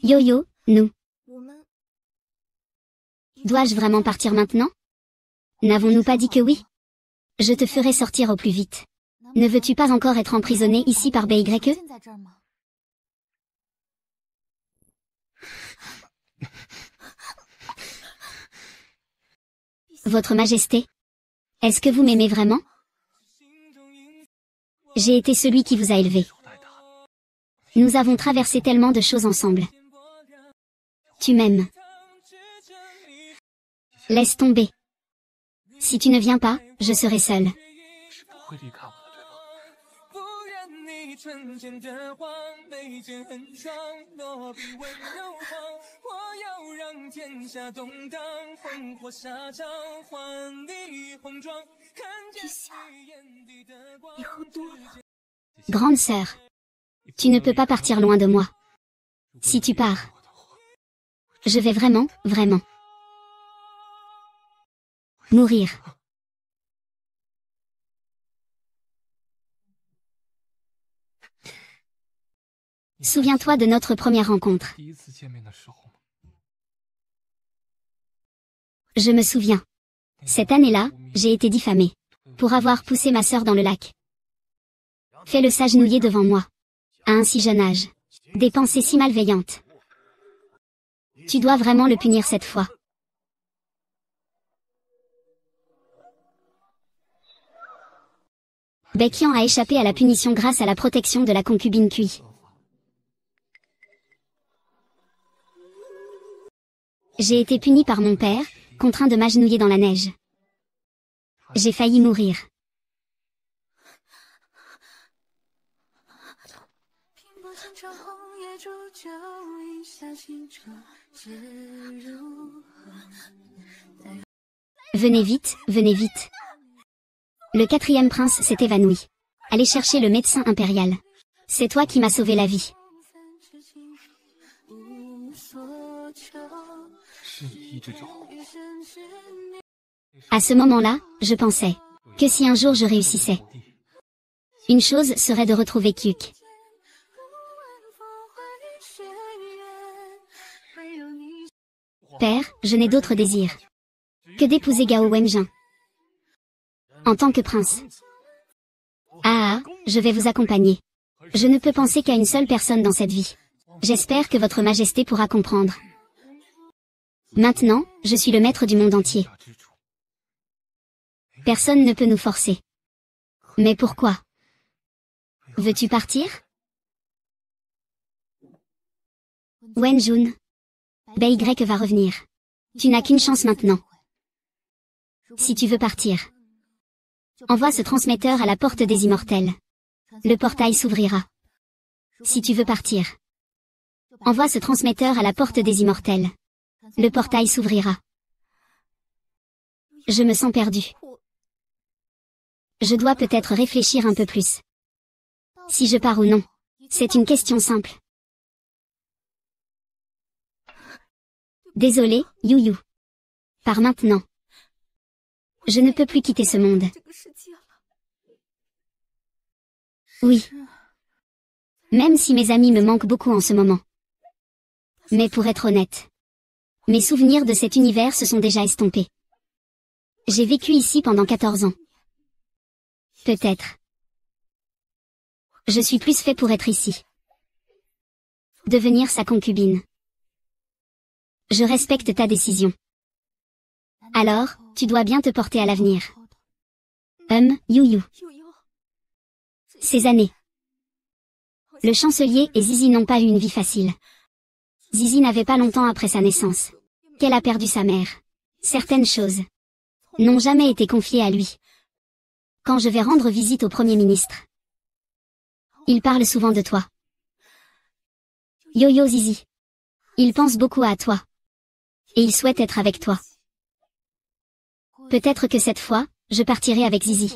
Yo-Yo, nous. Dois-je vraiment partir maintenant? N'avons-nous pas dit que oui? Je te ferai sortir au plus vite. Ne veux-tu pas encore être emprisonné ici par BYE? Votre Majesté? Est-ce que vous m'aimez vraiment? J'ai été celui qui vous a élevé. Nous avons traversé tellement de choses ensemble. Tu m'aimes. Laisse tomber. Si tu ne viens pas, je serai seule. Grande sœur. Tu ne peux pas partir loin de moi. Si tu pars, je vais vraiment, vraiment mourir. Souviens-toi de notre première rencontre. Je me souviens. Cette année-là, j'ai été diffamée pour avoir poussé ma sœur dans le lac. Fais-le s'agenouiller devant moi. À un si jeune âge. Des pensées si malveillantes. Tu dois vraiment le punir cette fois. Baekhyun a échappé à la punition grâce à la protection de la concubine Kui. J'ai été puni par mon père, contraint de m'agenouiller dans la neige. J'ai failli mourir. Venez vite, venez vite. Le quatrième prince s'est évanoui. Allez chercher le médecin impérial. C'est toi qui m'as sauvé la vie. À ce moment-là, je pensais que si un jour je réussissais, une chose serait de retrouver Kyuk. Père, je n'ai d'autre désir que d'épouser Gao Wenjin en tant que prince. Ah, je vais vous accompagner. Je ne peux penser qu'à une seule personne dans cette vie. J'espère que votre majesté pourra comprendre. Maintenant, je suis le maître du monde entier. Personne ne peut nous forcer. Mais pourquoi? Veux-tu partir? Wenjun. Bei Grec va revenir. Tu n'as qu'une chance maintenant. Si tu veux partir, envoie ce transmetteur à la porte des immortels. Le portail s'ouvrira. Si tu veux partir, envoie ce transmetteur à la porte des immortels. Le portail s'ouvrira. Je me sens perdu. Je dois peut-être réfléchir un peu plus. Si je pars ou non, c'est une question simple. Désolé, Yu. Pars maintenant. Je ne peux plus quitter ce monde. Oui. Même si mes amis me manquent beaucoup en ce moment. Mais pour être honnête, mes souvenirs de cet univers se sont déjà estompés. J'ai vécu ici pendant 14 ans. Peut-être. Je suis plus fait pour être ici. Devenir sa concubine. Je respecte ta décision. Alors, tu dois bien te porter à l'avenir. Yu. Ces années. Le chancelier et Zizi n'ont pas eu une vie facile. Zizi n'avait pas longtemps après sa naissance qu'elle a perdu sa mère. Certaines choses n'ont jamais été confiées à lui. Quand je vais rendre visite au Premier ministre, il parle souvent de toi. Yo Zizi. Il pense beaucoup à toi. Et il souhaite être avec toi. Peut-être que cette fois, je partirai avec Zizi.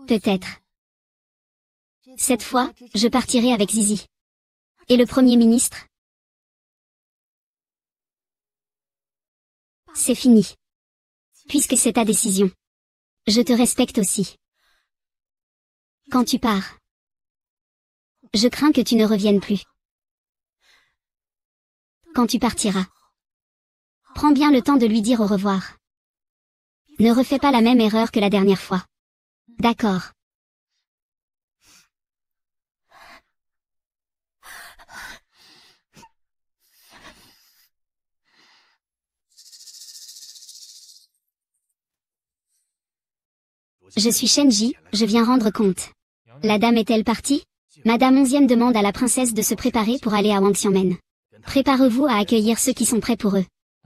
Peut-être. Cette fois, je partirai avec Zizi. Et le Premier ministre? C'est fini. Puisque c'est ta décision. Je te respecte aussi. Quand tu pars, je crains que tu ne reviennes plus. Quand tu partiras, prends bien le temps de lui dire au revoir. Ne refais pas la même erreur que la dernière fois. D'accord. Je suis Shenji, je viens rendre compte. La dame est-elle partie? Madame Onzième demande à la princesse de se préparer pour aller à Wangxiangmen. Préparez-vous à accueillir ceux qui sont prêts pour eux.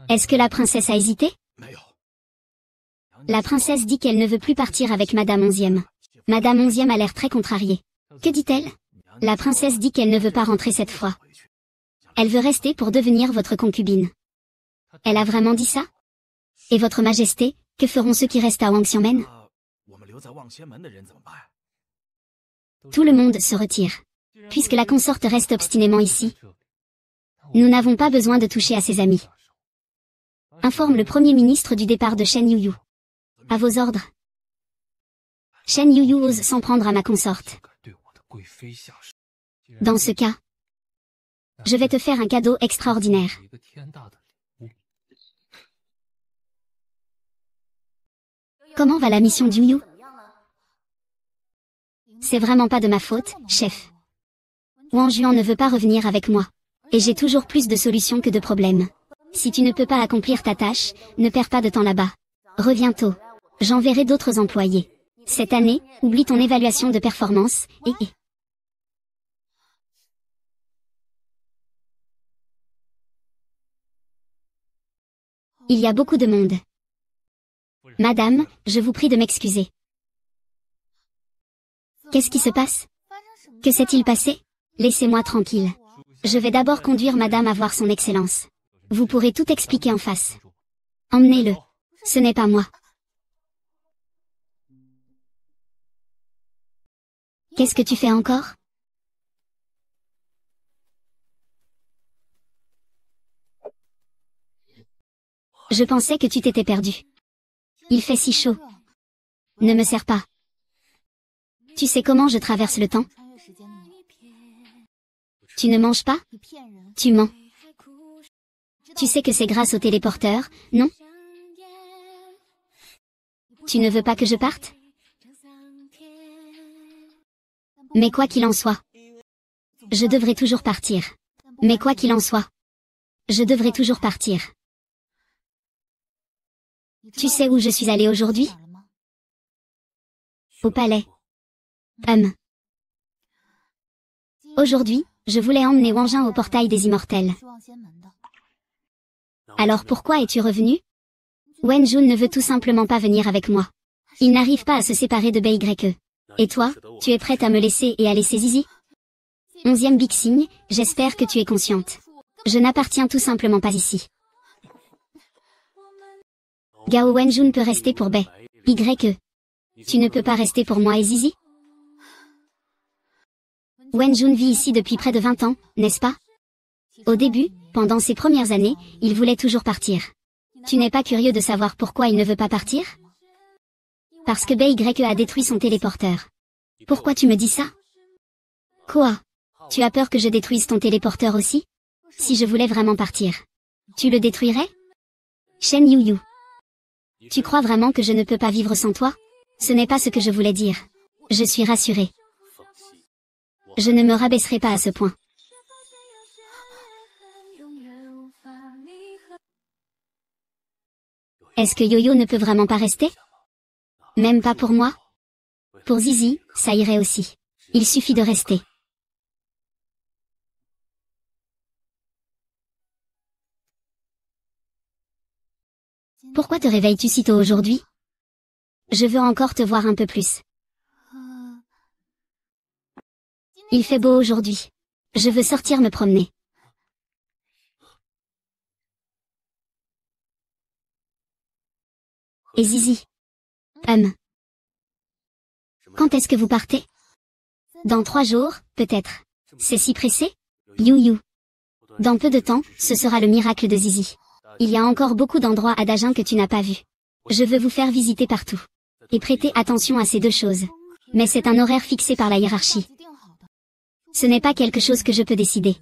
Est-ce que la princesse a hésité? La princesse dit qu'elle ne veut plus partir avec Madame Onzième. Madame Onzième a l'air très contrariée. Que dit-elle? La princesse dit qu'elle ne veut pas rentrer cette fois. Elle veut rester pour devenir votre concubine. Elle a vraiment dit ça? Et votre majesté, que feront ceux qui restent à Wangxiangmen? Tout le monde se retire. Puisque la consorte reste obstinément ici, nous n'avons pas besoin de toucher à ses amis. Informe le premier ministre du départ de Shen Yuyu. À vos ordres. Shen Yuyu ose s'en prendre à ma consorte. Dans ce cas, je vais te faire un cadeau extraordinaire. Comment va la mission d'Yu Yu? C'est vraiment pas de ma faute, chef. Wang Juan ne veut pas revenir avec moi. Et j'ai toujours plus de solutions que de problèmes. Si tu ne peux pas accomplir ta tâche, ne perds pas de temps là-bas. Reviens tôt. J'enverrai d'autres employés. Cette année, oublie ton évaluation de performance, et... Il y a beaucoup de monde. Madame, je vous prie de m'excuser. Qu'est-ce qui se passe? Que s'est-il passé? Laissez-moi tranquille. Je vais d'abord conduire madame à voir son excellence. Vous pourrez tout expliquer en face. Emmenez-le. Ce n'est pas moi. Qu'est-ce que tu fais encore? Je pensais que tu t'étais perdu. Il fait si chaud. Ne me serre pas. Tu sais comment je traverse le temps? Tu ne manges pas? Tu mens. Tu sais que c'est grâce au téléporteur, non? Tu ne veux pas que je parte? Mais quoi qu'il en soit, je devrais toujours partir. Mais quoi qu'il en soit, je devrais toujours partir. Tu sais où je suis allée aujourd'hui? Au palais. Aujourd'hui, je voulais emmener Wang Jing au portail des immortels. Alors pourquoi es-tu revenu? Wen Jun ne veut tout simplement pas venir avec moi. Il n'arrive pas à se séparer de BYE. Et toi, tu es prête à me laisser et à laisser Zizi? 11e Big Signe, j'espère que tu es consciente. Je n'appartiens tout simplement pas ici. Gao Wenjun peut rester pour BYE. Tu ne peux pas rester pour moi et Zizi? Wenjun vit ici depuis près de 20 ans, n'est-ce pas? Au début, pendant ses premières années, il voulait toujours partir. Tu n'es pas curieux de savoir pourquoi il ne veut pas partir? Parce que BYE a détruit son téléporteur. Pourquoi tu me dis ça? Quoi? Tu as peur que je détruise ton téléporteur aussi? Si je voulais vraiment partir, tu le détruirais? Shen Yuyu. Tu crois vraiment que je ne peux pas vivre sans toi? Ce n'est pas ce que je voulais dire. Je suis rassurée. Je ne me rabaisserai pas à ce point. Est-ce que Yo-Yo ne peut vraiment pas rester? Même pas pour moi? Pour Zizi, ça irait aussi. Il suffit de rester. Pourquoi te réveilles-tu si tôt aujourd'hui? Je veux encore te voir un peu plus. Il fait beau aujourd'hui. Je veux sortir me promener. Et Zizi? Quand est-ce que vous partez? Dans 3 jours, peut-être. C'est si pressé? You. Dans peu de temps, ce sera le miracle de Zizi. Il y a encore beaucoup d'endroits à Dajin que tu n'as pas vus. Je veux vous faire visiter partout. Et prêtez attention à ces 2 choses. Mais c'est un horaire fixé par la hiérarchie. Ce n'est pas quelque chose que je peux décider.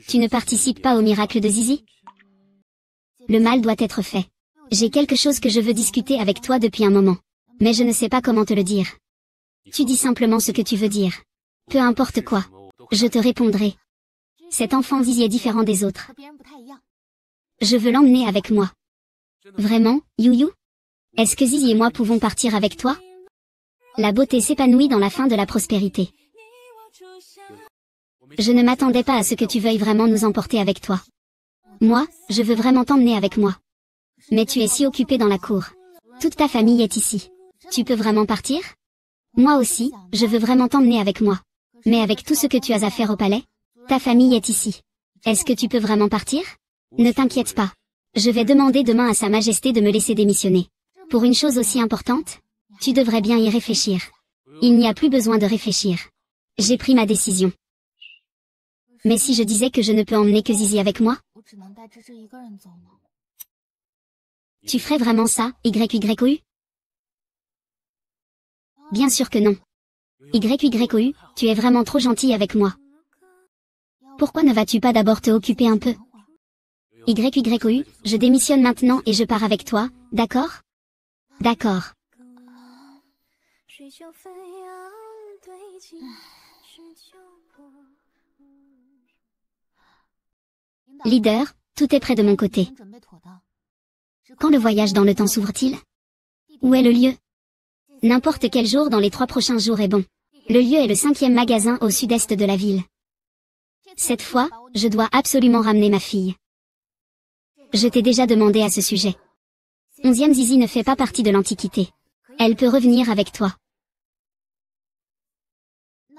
Tu ne participes pas au miracle de Zizi? Le mal doit être fait. J'ai quelque chose que je veux discuter avec toi depuis un moment. Mais je ne sais pas comment te le dire. Tu dis simplement ce que tu veux dire. Peu importe quoi. Je te répondrai. Cet enfant Zizi est différent des autres. Je veux l'emmener avec moi. Vraiment, Yuyu? Est-ce que Zizi et moi pouvons partir avec toi? La beauté s'épanouit dans la fin de la prospérité. Je ne m'attendais pas à ce que tu veuilles vraiment nous emporter avec toi. Moi, je veux vraiment t'emmener avec moi. Mais tu es si occupé dans la cour. Toute ta famille est ici. Tu peux vraiment partir? Moi aussi, je veux vraiment t'emmener avec moi. Mais avec tout ce que tu as à faire au palais, ta famille est ici. Est-ce que tu peux vraiment partir? Ne t'inquiète pas. Je vais demander demain à Sa Majesté de me laisser démissionner. Pour une chose aussi importante, tu devrais bien y réfléchir. Il n'y a plus besoin de réfléchir. J'ai pris ma décision. Mais si je disais que je ne peux emmener que Zizi avec moi? Tu ferais vraiment ça, YYOU? Bien sûr que non. YYOU, tu es vraiment trop gentil avec moi. Pourquoi ne vas-tu pas d'abord te occuper un peu? YYOU, je démissionne maintenant et je pars avec toi, d'accord? D'accord. Leader, tout est prêt de mon côté. Quand le voyage dans le temps s'ouvre-t-il? Où est le lieu? N'importe quel jour dans les 3 prochains jours est bon. Le lieu est le 5e magasin au sud-est de la ville. Cette fois, je dois absolument ramener ma fille. Je t'ai déjà demandé à ce sujet. 11e Zizi ne fait pas partie de l'Antiquité. Elle peut revenir avec toi.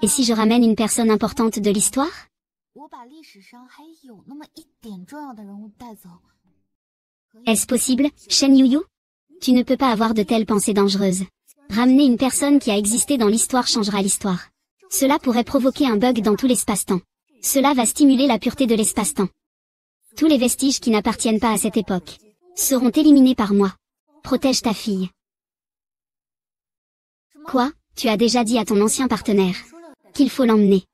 Et si je ramène une personne importante de l'histoire? Est-ce possible, Shen Yuyu? Tu ne peux pas avoir de telles pensées dangereuses. Ramener une personne qui a existé dans l'histoire changera l'histoire. Cela pourrait provoquer un bug dans tout l'espace-temps. Cela va stimuler la pureté de l'espace-temps. Tous les vestiges qui n'appartiennent pas à cette époque seront éliminés par moi. Protège ta fille. Quoi? Tu as déjà dit à ton ancien partenaire qu'il faut l'emmener.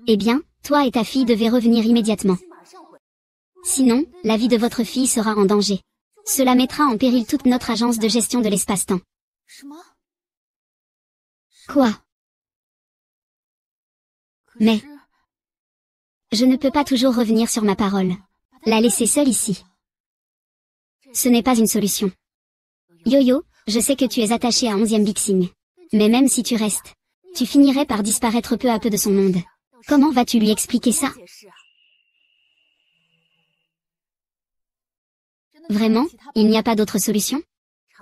Eh bien, toi et ta fille devez revenir immédiatement. Sinon, la vie de votre fille sera en danger. Cela mettra en péril toute notre agence de gestion de l'espace-temps. Quoi? Mais je ne peux pas toujours revenir sur ma parole. La laisser seule ici. Ce n'est pas une solution. Yo-Yo, je sais que tu es attaché à 11e Bixing. Mais même si tu restes, tu finirais par disparaître peu à peu de son monde. Comment vas-tu lui expliquer ça? Vraiment, il n'y a pas d'autre solution?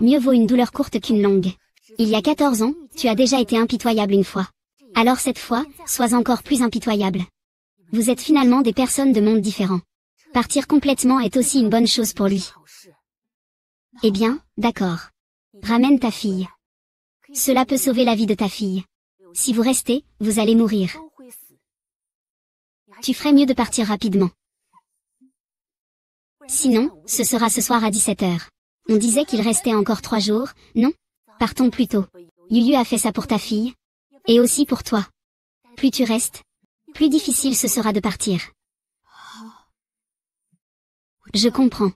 Mieux vaut une douleur courte qu'une longue. Il y a 14 ans, tu as déjà été impitoyable une fois. Alors cette fois, sois encore plus impitoyable. Vous êtes finalement des personnes de mondes différents. Partir complètement est aussi une bonne chose pour lui. Eh bien, d'accord. Ramène ta fille. Cela peut sauver la vie de ta fille. Si vous restez, vous allez mourir. Tu ferais mieux de partir rapidement. Sinon, ce sera ce soir à 17h. On disait qu'il restait encore 3 jours, non? Partons plus tôt. Yuyu a fait ça pour ta fille. Et aussi pour toi. Plus tu restes, plus difficile ce sera de partir. Je comprends.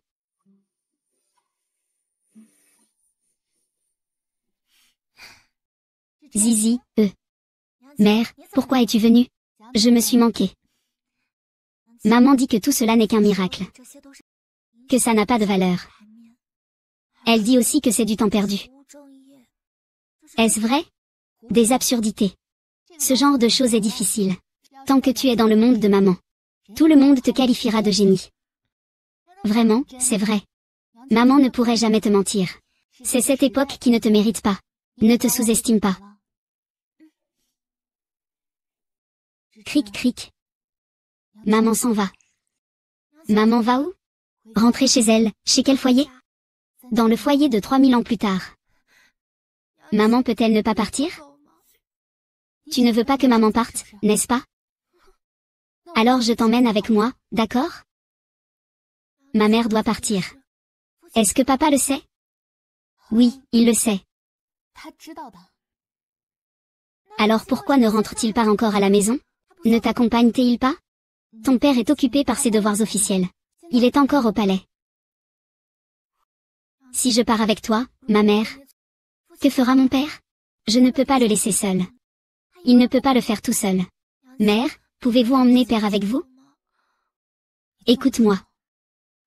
Zizi, Mère, pourquoi es-tu venue? Je me suis manquée. Maman dit que tout cela n'est qu'un miracle. Que ça n'a pas de valeur. Elle dit aussi que c'est du temps perdu. Est-ce vrai? Des absurdités. Ce genre de choses est difficile. Tant que tu es dans le monde de maman. Tout le monde te qualifiera de génie. Vraiment, c'est vrai. Maman ne pourrait jamais te mentir. C'est cette époque qui ne te mérite pas. Ne te sous-estime pas. Cric cric. Maman s'en va. Maman va où? Rentrer chez elle, chez quel foyer? Dans le foyer de 3000 ans plus tard. Maman peut-elle ne pas partir? Tu ne veux pas que maman parte, n'est-ce pas? Alors je t'emmène avec moi, d'accord? Ma mère doit partir. Est-ce que papa le sait? Oui, il le sait. Alors pourquoi ne rentre-t-il pas encore à la maison? Ne t'accompagne-t-il pas? Ton père est occupé par ses devoirs officiels. Il est encore au palais. Si je pars avec toi, ma mère, que fera mon père? Je ne peux pas le laisser seul. Il ne peut pas le faire tout seul. Mère, pouvez-vous emmener père avec vous? Écoute-moi.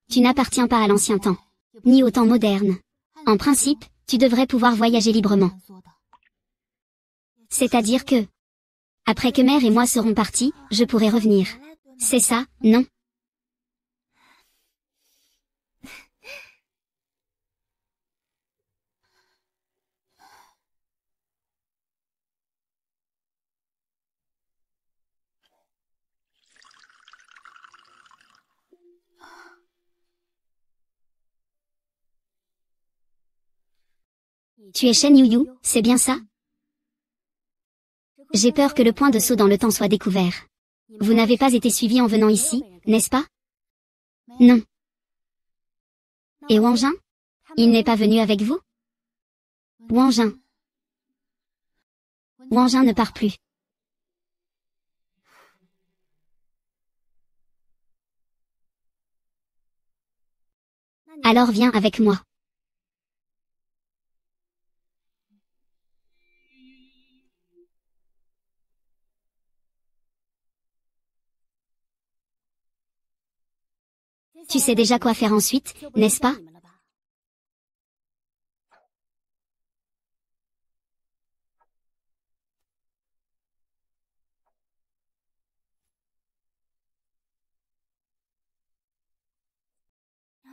Tu n'appartiens pas à l'ancien temps, ni au temps moderne. En principe, tu devrais pouvoir voyager librement. C'est-à-dire que, après que mère et moi serons partis, je pourrai revenir. C'est ça, non? Tu es Shen Yuyu, c'est bien ça? J'ai peur que le point de saut dans le temps soit découvert. Vous n'avez pas été suivi en venant ici, n'est-ce pas? Non. Et Wangjin? Il n'est pas venu avec vous? Wangjin. Wangjin ne part plus. Alors viens avec moi. Tu sais déjà quoi faire ensuite, n'est-ce pas?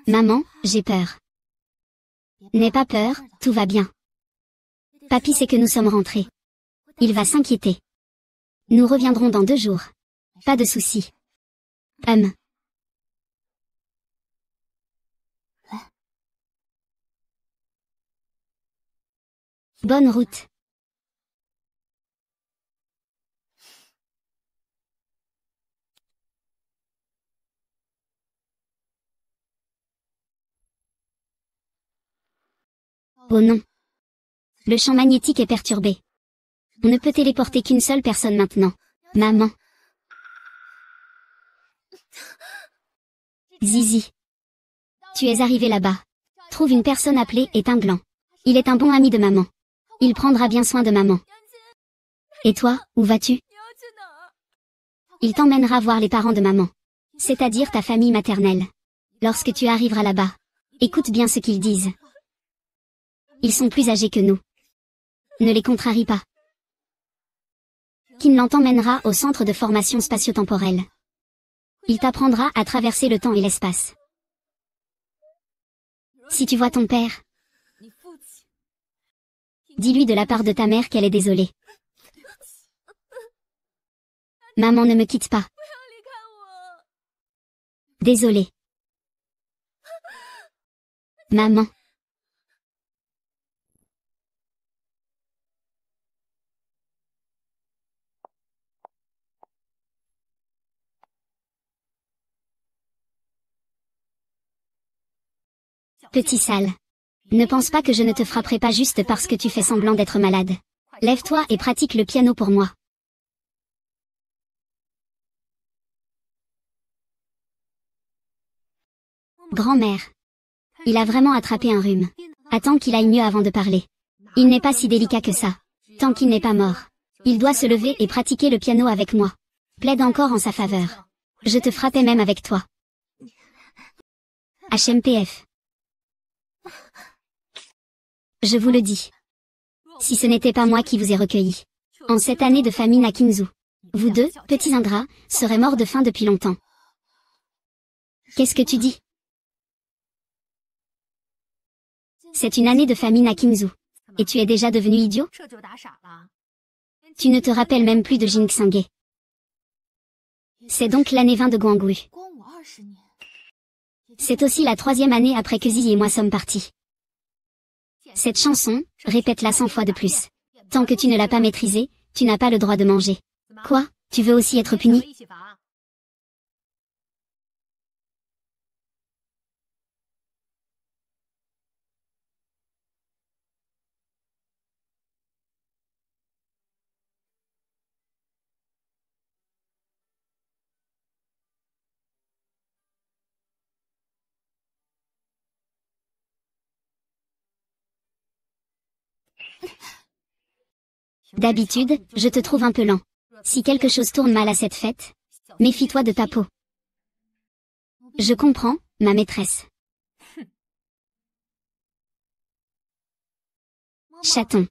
Maman, j'ai peur. N'aie pas peur, tout va bien. Papy sait que nous sommes rentrés. Il va s'inquiéter. Nous reviendrons dans 2 jours. Pas de soucis. Bonne route. Oh non. Le champ magnétique est perturbé. On ne peut téléporter qu'une seule personne maintenant. Maman. Zizi. Tu es arrivé là-bas. Trouve une personne appelée Épinglant. Il est un bon ami de maman. Il prendra bien soin de maman. Et toi, où vas-tu? Il t'emmènera voir les parents de maman. C'est-à-dire ta famille maternelle. Lorsque tu arriveras là-bas, écoute bien ce qu'ils disent. Ils sont plus âgés que nous. Ne les contrarie pas. Kinlan t'emmènera au centre de formation spatio-temporelle. Il t'apprendra à traverser le temps et l'espace. Si tu vois ton père, dis-lui de la part de ta mère qu'elle est désolée. Maman ne me quitte pas. Désolée. Maman. Petit sale. Ne pense pas que je ne te frapperai pas juste parce que tu fais semblant d'être malade. Lève-toi et pratique le piano pour moi. Grand-mère. Il a vraiment attrapé un rhume. Attends qu'il aille mieux avant de parler. Il n'est pas si délicat que ça. Tant qu'il n'est pas mort. Il doit se lever et pratiquer le piano avec moi. Plaide encore en sa faveur. Je te frappais même avec toi. HMPF. Je vous le dis. Si ce n'était pas moi qui vous ai recueilli. En cette année de famine à Kinzu. Vous 2, petits ingrats, seraient morts de faim depuis longtemps. Qu'est-ce que tu dis? C'est une année de famine à Kinzu. Et tu es déjà devenu idiot? Tu ne te rappelles même plus de Jinxange. C'est donc l'année 20 de Guangwu. C'est aussi la 3e année après que Zizi et moi sommes partis. Cette chanson, répète-la 100 fois de plus. Tant que tu ne l'as pas maîtrisée, tu n'as pas le droit de manger. Quoi? Tu veux aussi être puni? D'habitude, je te trouve un peu lent. Si quelque chose tourne mal à cette fête, méfie-toi de ta peau. Je comprends, ma maîtresse. Chaton.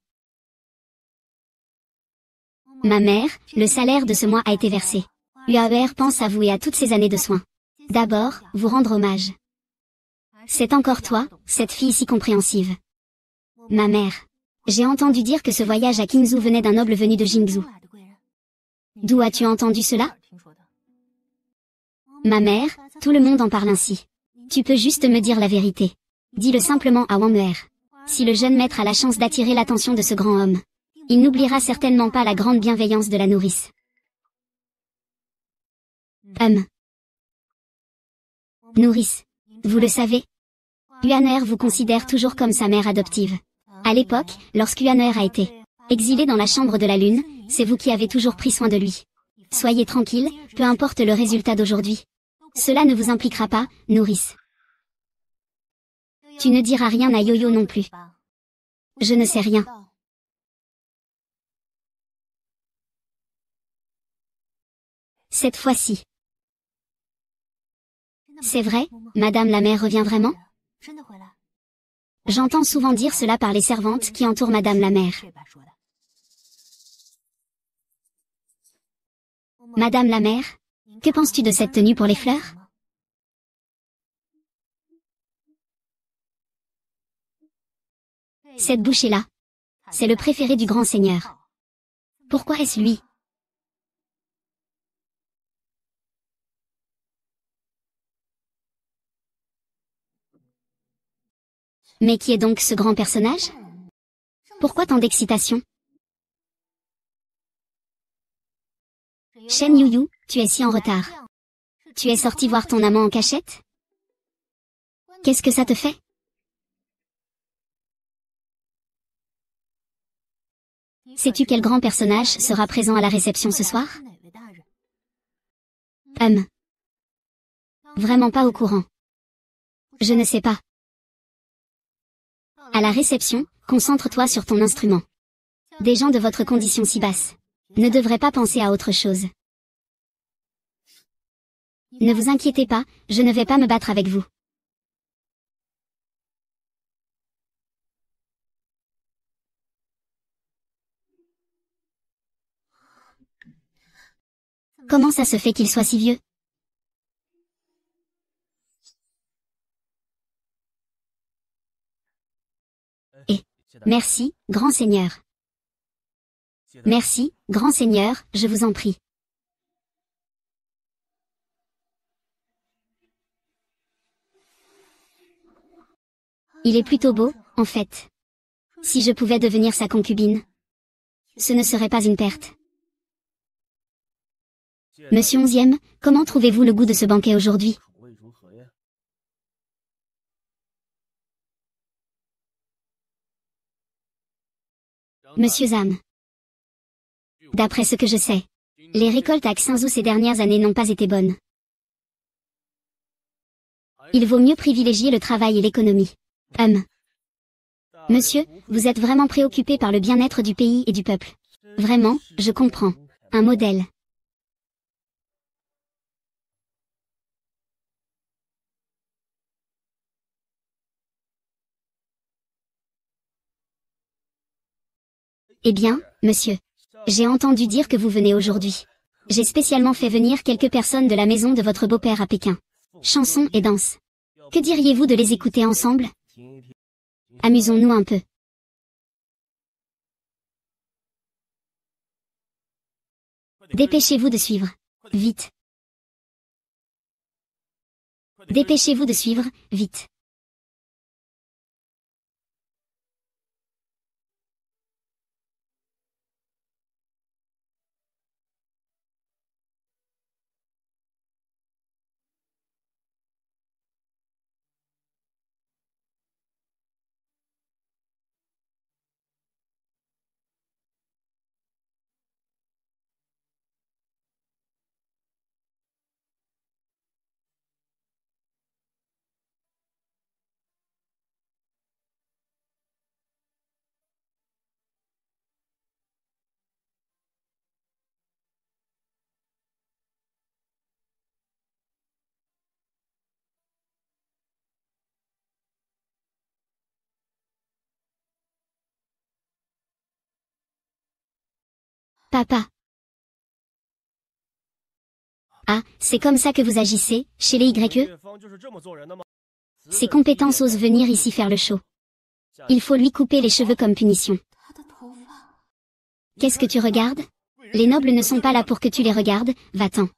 Ma mère, le salaire de ce mois a été versé. UAER pense à vous et à toutes ces années de soins. D'abord, vous rendre hommage. C'est encore toi, cette fille si compréhensive. Ma mère. J'ai entendu dire que ce voyage à Qingzhou venait d'un noble venu de Jingzhou. D'où as-tu entendu cela? Ma mère, tout le monde en parle ainsi. Tu peux juste me dire la vérité. Dis-le simplement à Wang Mer. Si le jeune maître a la chance d'attirer l'attention de ce grand homme, il n'oubliera certainement pas la grande bienveillance de la nourrice. Nourrice. Vous le savez. Yuaner vous considère toujours comme sa mère adoptive. À l'époque, lorsque Yuaner a été exilé dans la chambre de la lune, c'est vous qui avez toujours pris soin de lui. Soyez tranquille, peu importe le résultat d'aujourd'hui. Cela ne vous impliquera pas, nourrice. Tu ne diras rien à Yo-Yo non plus. Je ne sais rien. Cette fois-ci. C'est vrai, Madame la mère revient vraiment? J'entends souvent dire cela par les servantes qui entourent Madame la mère. Madame la mère, que penses-tu de cette tenue pour les fleurs? Cette bouchée-là. C'est le préféré du grand seigneur. Pourquoi est-ce lui? Mais qui est donc ce grand personnage? Pourquoi tant d'excitation? Shen Yuyu, tu es si en retard. Tu es sorti voir ton amant en cachette? Qu'est-ce que ça te fait? Sais-tu quel grand personnage sera présent à la réception ce soir? Vraiment pas au courant. Je ne sais pas. À la réception, concentre-toi sur ton instrument. Des gens de votre condition si basse ne devraient pas penser à autre chose. Ne vous inquiétez pas, je ne vais pas me battre avec vous. Comment ça se fait qu'il soit si vieux? Et merci, grand seigneur. Merci, grand seigneur, je vous en prie. Il est plutôt beau, en fait. Si je pouvais devenir sa concubine, ce ne serait pas une perte. Monsieur Onzième, comment trouvez-vous le goût de ce banquet aujourd'hui? Monsieur Zam. D'après ce que je sais, les récoltes à Xinzhou ces dernières années n'ont pas été bonnes. Il vaut mieux privilégier le travail et l'économie. Monsieur, vous êtes vraiment préoccupé par le bien-être du pays et du peuple. Vraiment, je comprends. Un modèle. Eh bien, monsieur. J'ai entendu dire que vous venez aujourd'hui. J'ai spécialement fait venir quelques personnes de la maison de votre beau-père à Pékin. Chansons et danses. Que diriez-vous de les écouter ensemble? Amusons-nous un peu. Dépêchez-vous de suivre. Vite. Dépêchez-vous de suivre, vite. Papa. Ah, c'est comme ça que vous agissez, chez les YE? Ses compétences osent venir ici faire le show. Il faut lui couper les cheveux comme punition. Qu'est-ce que tu regardes? Les nobles ne sont pas là pour que tu les regardes, va-t'en.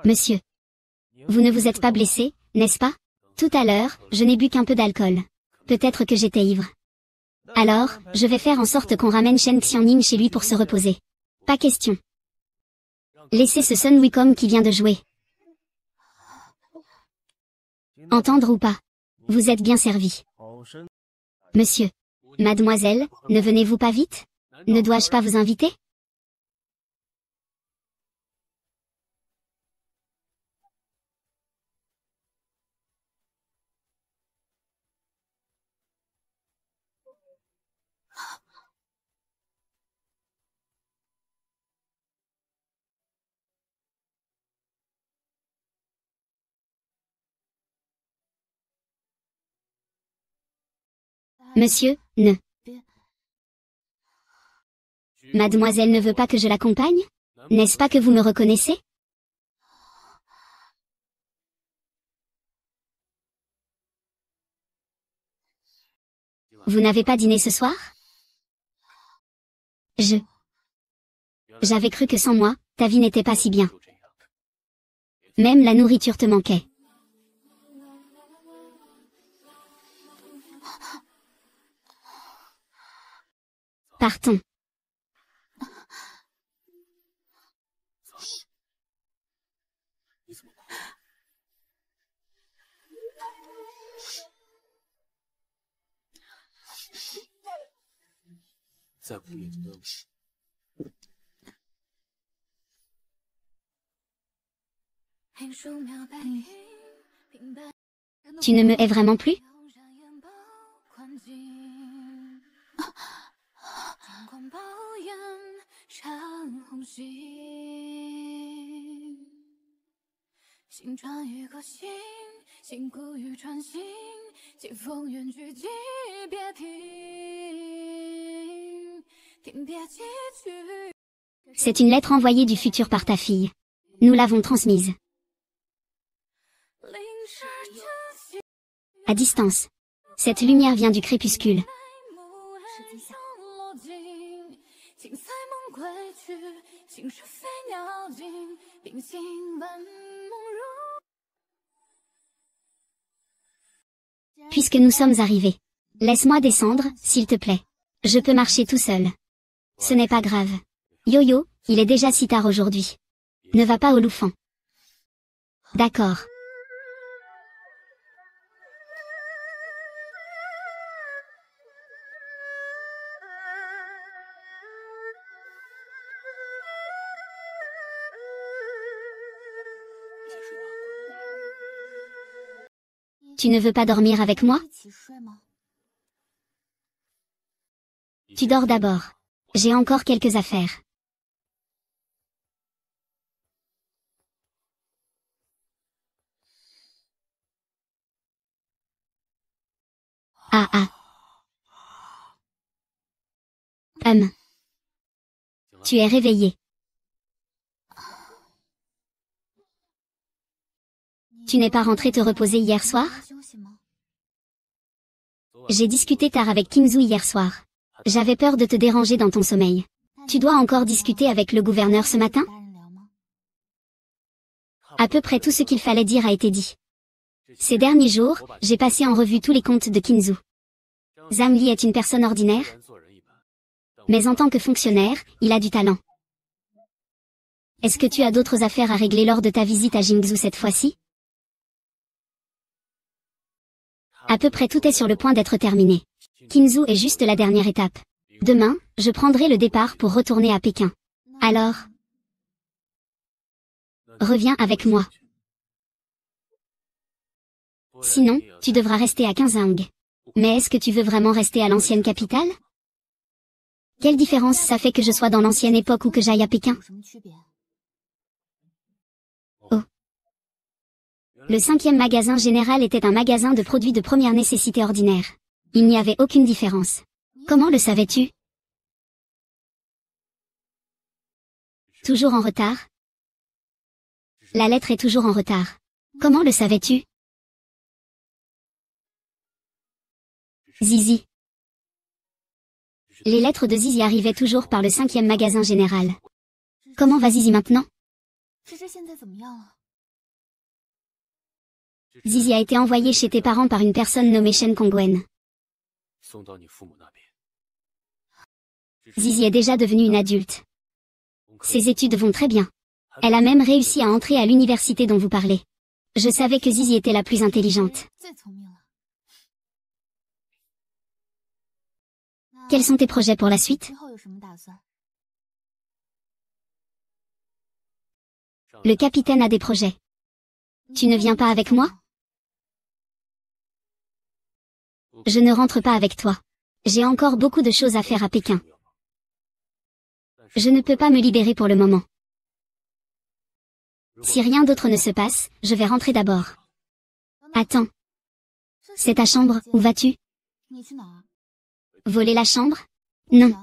Monsieur. Vous ne vous êtes pas blessé, n'est-ce pas? Tout à l'heure, je n'ai bu qu'un peu d'alcool. Peut-être que j'étais ivre. Alors, je vais faire en sorte qu'on ramène Shen Xiangning chez lui pour se reposer. Pas question. Laissez ce Sun Wukong qui vient de jouer. Entendre ou pas? Vous êtes bien servi. Monsieur. Mademoiselle, ne venez-vous pas vite? Ne dois-je pas vous inviter? Monsieur, ne. Mademoiselle ne veut pas que je l'accompagne? N'est-ce pas que vous me reconnaissez? Vous n'avez pas dîné ce soir? J'avais cru que sans moi, ta vie n'était pas si bien. Même la nourriture te manquait. Partons. Tu ne me hais vraiment plus? C'est une lettre envoyée du futur par ta fille. Nous l'avons transmise. À distance. Cette lumière vient du crépuscule. Puisque nous sommes arrivés. Laisse-moi descendre, s'il te plaît. Je peux marcher tout seul. Ce n'est pas grave. Yo-yo, il est déjà si tard aujourd'hui. Ne va pas au Loufan. D'accord. Tu ne veux pas dormir avec moi? Tu dors d'abord. J'ai encore quelques affaires. Ah ah. Tu es réveillé. Tu n'es pas rentré te reposer hier soir? J'ai discuté tard avec Qingzu hier soir. J'avais peur de te déranger dans ton sommeil. Tu dois encore discuter avec le gouverneur ce matin? À peu près tout ce qu'il fallait dire a été dit. Ces derniers jours, j'ai passé en revue tous les comptes de Qingzu. Zhang Li est une personne ordinaire, mais en tant que fonctionnaire, il a du talent. Est-ce que tu as d'autres affaires à régler lors de ta visite à Jingzhou cette fois-ci? À peu près tout est sur le point d'être terminé. Qingzhou est juste la dernière étape. Demain, je prendrai le départ pour retourner à Pékin. Alors, reviens avec moi. Sinon, tu devras rester à Qinzhang. Mais est-ce que tu veux vraiment rester à l'ancienne capitale? Quelle différence ça fait que je sois dans l'ancienne époque ou que j'aille à Pékin? Oh. Le 5e magasin général était un magasin de produits de première nécessité ordinaire. Il n'y avait aucune différence. Comment le savais-tu? Toujours en retard? La lettre est toujours en retard. Comment le savais-tu? Zizi. Les lettres de Zizi arrivaient toujours par le 5e magasin général. Comment va Zizi maintenant? Zizi a été envoyé chez tes parents par une personne nommée Shen Kongwen. Zizi est déjà devenue une adulte. Ses études vont très bien. Elle a même réussi à entrer à l'université dont vous parlez. Je savais que Zizi était la plus intelligente. Quels sont tes projets pour la suite? Le capitaine a des projets. Tu ne viens pas avec moi? Je ne rentre pas avec toi. J'ai encore beaucoup de choses à faire à Pékin. Je ne peux pas me libérer pour le moment. Si rien d'autre ne se passe, je vais rentrer d'abord. Attends. C'est ta chambre, où vas-tu? Voler la chambre? Non.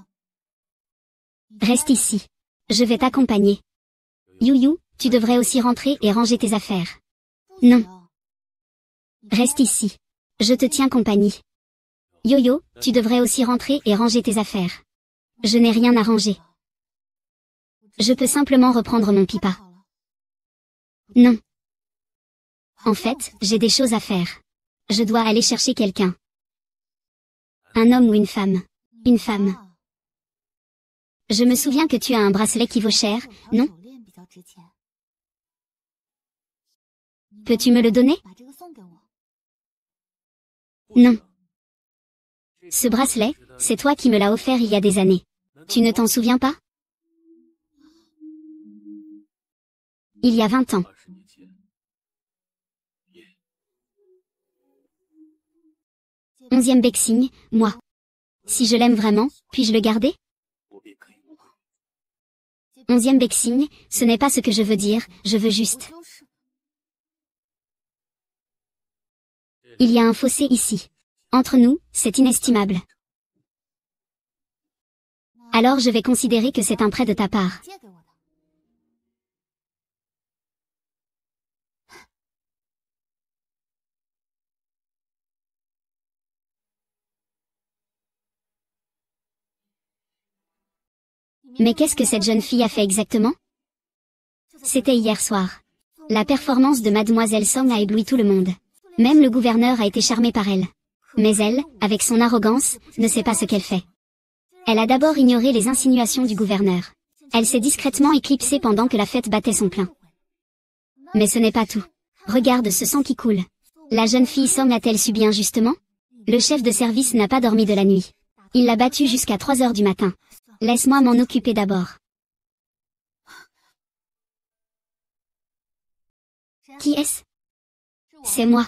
Reste ici. Je vais t'accompagner. Youyou, tu devrais aussi rentrer et ranger tes affaires. Non. Reste ici. Je te tiens compagnie. Yo-Yo, tu devrais aussi rentrer et ranger tes affaires. Je n'ai rien à ranger. Je peux simplement reprendre mon pipa. Non. En fait, j'ai des choses à faire. Je dois aller chercher quelqu'un. Un homme ou une femme? Une femme. Je me souviens que tu as un bracelet qui vaut cher, non? Peux-tu me le donner? Non. Ce bracelet, c'est toi qui me l'as offert il y a des années. Tu ne t'en souviens pas? Il y a 20 ans. 11e Bexing, moi. Si je l'aime vraiment, puis-je le garder? 11e Bexing, ce n'est pas ce que je veux dire, je veux juste. Il y a un fossé ici. Entre nous, c'est inestimable. Alors je vais considérer que c'est un prêt de ta part. Mais qu'est-ce que cette jeune fille a fait exactement? C'était hier soir. La performance de Mademoiselle Song a ébloui tout le monde. Même le gouverneur a été charmé par elle. Mais elle, avec son arrogance, ne sait pas ce qu'elle fait. Elle a d'abord ignoré les insinuations du gouverneur. Elle s'est discrètement éclipsée pendant que la fête battait son plein. Mais ce n'est pas tout. Regarde ce sang qui coule. La jeune fille Song a-t-elle subi injustement? Le chef de service n'a pas dormi de la nuit. Il l'a battue jusqu'à 3 heures du matin. Laisse-moi m'en occuper d'abord. Qui est-ce? C'est moi.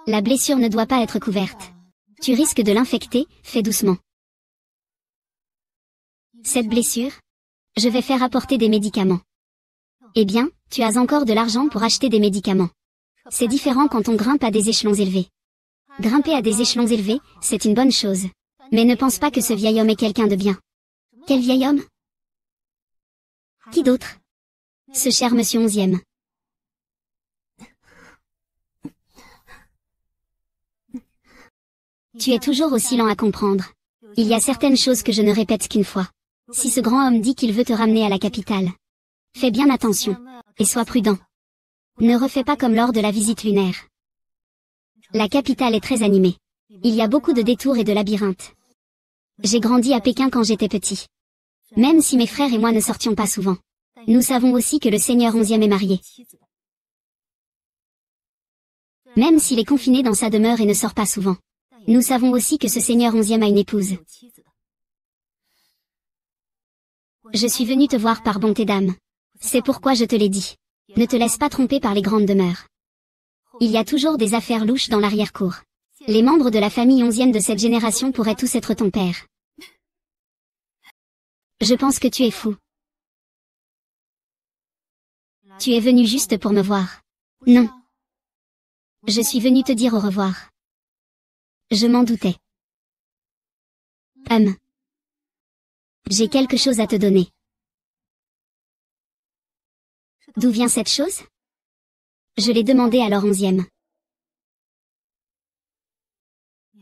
La blessure ne doit pas être couverte. Tu risques de l'infecter, fais doucement. Cette blessure? Je vais faire apporter des médicaments. Eh bien, tu as encore de l'argent pour acheter des médicaments. C'est différent quand on grimpe à des échelons élevés. Grimper à des échelons élevés, c'est une bonne chose. Mais ne pense pas que ce vieil homme est quelqu'un de bien. Quel vieil homme? Qui d'autre? Ce cher monsieur 11e. Tu es toujours aussi lent à comprendre. Il y a certaines choses que je ne répète qu'une fois. Si ce grand homme dit qu'il veut te ramener à la capitale, fais bien attention, et sois prudent. Ne refais pas comme lors de la visite lunaire. La capitale est très animée. Il y a beaucoup de détours et de labyrinthes. J'ai grandi à Pékin quand j'étais petit. Même si mes frères et moi ne sortions pas souvent. Nous savons aussi que le seigneur 11e est marié. Même s'il est confiné dans sa demeure et ne sort pas souvent. Nous savons aussi que ce seigneur 11e a une épouse. Je suis venu te voir par bonté d'âme. C'est pourquoi je te l'ai dit. Ne te laisse pas tromper par les grandes demeures. Il y a toujours des affaires louches dans l'arrière-cour. Les membres de la famille 11e de cette génération pourraient tous être ton père. Je pense que tu es fou. Tu es venu juste pour me voir. Non. Je suis venu te dire au revoir. Je m'en doutais. J'ai quelque chose à te donner. D'où vient cette chose? Je l'ai demandé à leur 11e.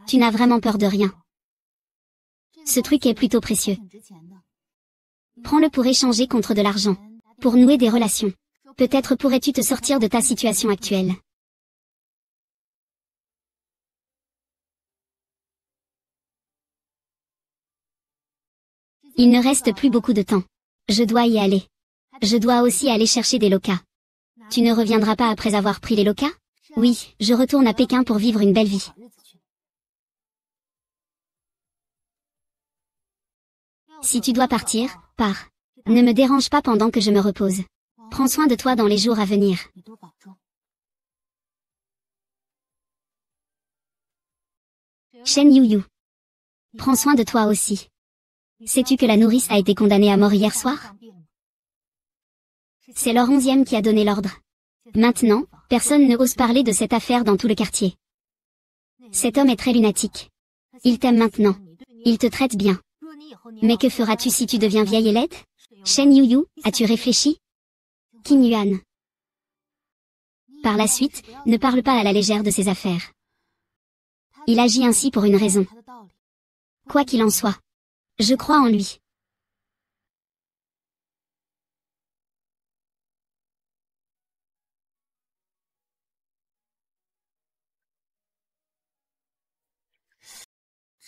Tu n'as vraiment peur de rien. Ce truc est plutôt précieux. Prends-le pour échanger contre de l'argent. Pour nouer des relations. Peut-être pourrais-tu te sortir de ta situation actuelle. Il ne reste plus beaucoup de temps. Je dois y aller. Je dois aussi aller chercher des locas. Tu ne reviendras pas après avoir pris les locas? Oui, je retourne à Pékin pour vivre une belle vie. Si tu dois partir, pars. Ne me dérange pas pendant que je me repose. Prends soin de toi dans les jours à venir. Shen Yuyu. Prends soin de toi aussi. Sais-tu que la nourrice a été condamnée à mort hier soir? C'est leur 11e qui a donné l'ordre. Maintenant, personne ne ose parler de cette affaire dans tout le quartier. Cet homme est très lunatique. Il t'aime maintenant. Il te traite bien. Mais que feras-tu si tu deviens vieille et laide? Shen Yuyu, as-tu réfléchi? Qin Yuan. Par la suite, ne parle pas à la légère de ses affaires. Il agit ainsi pour une raison. Quoi qu'il en soit. Je crois en lui.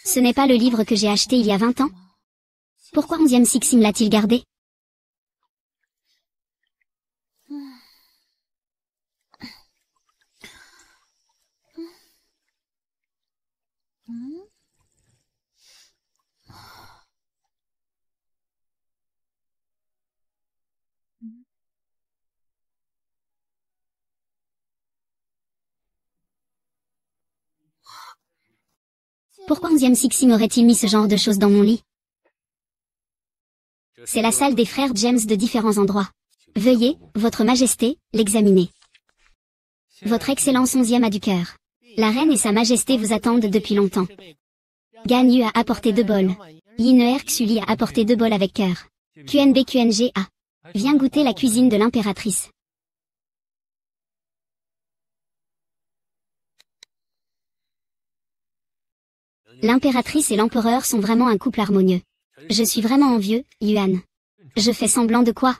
Ce n'est pas le livre que j'ai acheté il y a 20 ans? Pourquoi 11e Sixim l'a-t-il gardé? Pourquoi 11e Sixim aurait-il mis ce genre de choses dans mon lit? C'est la salle des frères James de différents endroits. Veuillez, Votre Majesté, l'examiner. Votre Excellence 11e a du cœur. La reine et sa majesté vous attendent depuis longtemps. Gan Yu a apporté 2 bols. Yin Xuli a apporté 2 bols avec cœur. QNBQNGA. Viens goûter la cuisine de l'impératrice. L'impératrice et l'empereur sont vraiment un couple harmonieux. Je suis vraiment envieux, Yuan. Je fais semblant de quoi?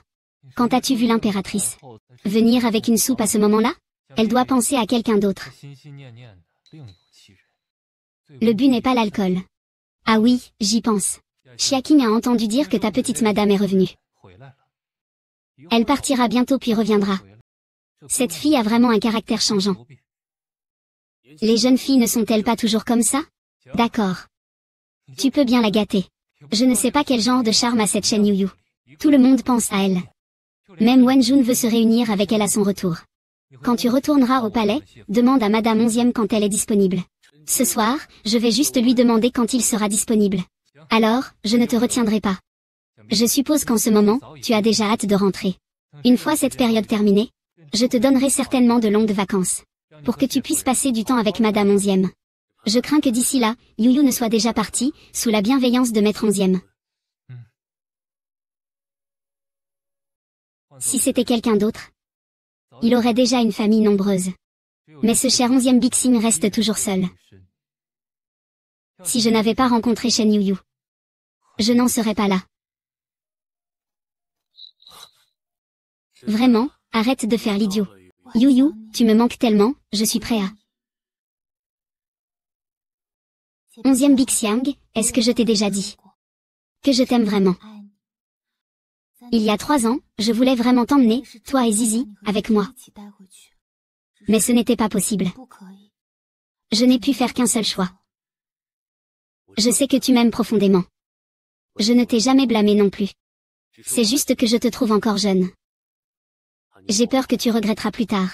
Quand as-tu vu l'impératrice venir avec une soupe à ce moment-là? Elle doit penser à quelqu'un d'autre. Le but n'est pas l'alcool. Ah oui, j'y pense. Xiaoqing a entendu dire que ta petite madame est revenue. Elle partira bientôt puis reviendra. Cette fille a vraiment un caractère changeant. Les jeunes filles ne sont-elles pas toujours comme ça? D'accord. Tu peux bien la gâter. Je ne sais pas quel genre de charme a cette Shen Yuyu. Tout le monde pense à elle. Même Wen Jun veut se réunir avec elle à son retour. Quand tu retourneras au palais, demande à Madame 11e quand elle est disponible. Ce soir, je vais juste lui demander quand il sera disponible. Alors, je ne te retiendrai pas. Je suppose qu'en ce moment, tu as déjà hâte de rentrer. Une fois cette période terminée, je te donnerai certainement de longues vacances. Pour que tu puisses passer du temps avec Madame 11e. Je crains que d'ici là, Yuyu ne soit déjà parti, sous la bienveillance de Maître 11e. Si c'était quelqu'un d'autre, il aurait déjà une famille nombreuse. Mais ce cher 11e Bixing reste toujours seul. Si je n'avais pas rencontré Shen Yuyu, je n'en serais pas là. Vraiment, arrête de faire l'idiot. Yuyu, tu me manques tellement, je suis prêt à... 11e Bixiang, est-ce que je t'ai déjà dit que je t'aime vraiment? Il y a 3 ans, je voulais vraiment t'emmener, toi et Zizi, avec moi. Mais ce n'était pas possible. Je n'ai pu faire qu'un seul choix. Je sais que tu m'aimes profondément. Je ne t'ai jamais blâmé non plus. C'est juste que je te trouve encore jeune. J'ai peur que tu regretteras plus tard.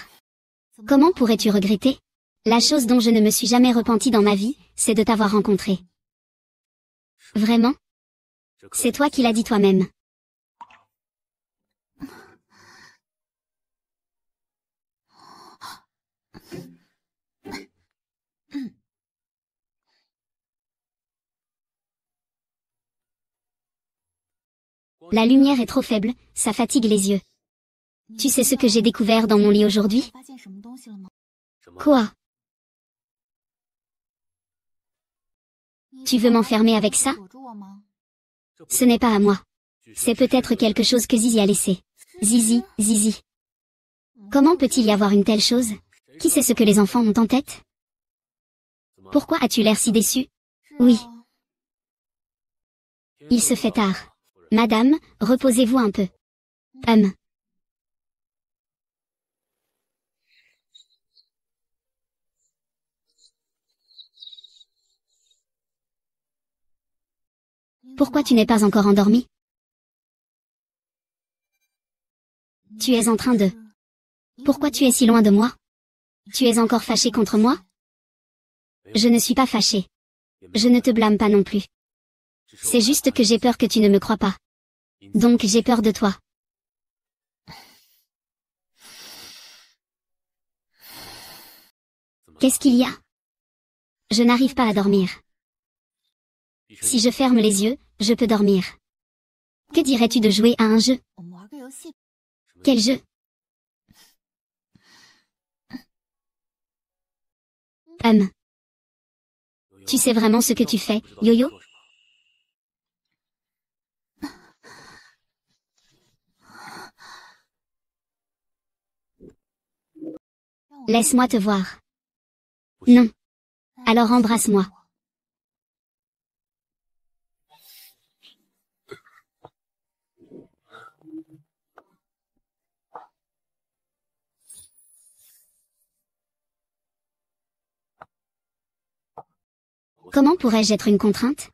Comment pourrais-tu regretter? La chose dont je ne me suis jamais repentie dans ma vie, c'est de t'avoir rencontré. Vraiment? C'est toi qui l'as dit toi-même. La lumière est trop faible, ça fatigue les yeux. Tu sais ce que j'ai découvert dans mon lit aujourd'hui? Quoi? Tu veux m'enfermer avec ça? Ce n'est pas à moi. C'est peut-être quelque chose que Zizi a laissé. Zizi. Comment peut-il y avoir une telle chose? Qui sait ce que les enfants ont en tête? Pourquoi as-tu l'air si déçu? Oui. Il se fait tard. Madame, reposez-vous un peu. Pourquoi tu n'es pas encore endormi? Tu es en train de... Pourquoi tu es si loin de moi? Tu es encore fâché contre moi? Je ne suis pas fâché. Je ne te blâme pas non plus. C'est juste que j'ai peur que tu ne me crois pas. Donc j'ai peur de toi. Qu'est-ce qu'il y a? Je n'arrive pas à dormir. Si je ferme les yeux, je peux dormir. Que dirais-tu de jouer à un jeu? Quel jeu? Tu sais vraiment ce que tu fais, Yo-Yo? Laisse-moi te voir. Non. Alors embrasse-moi. Comment pourrais-je être une contrainte?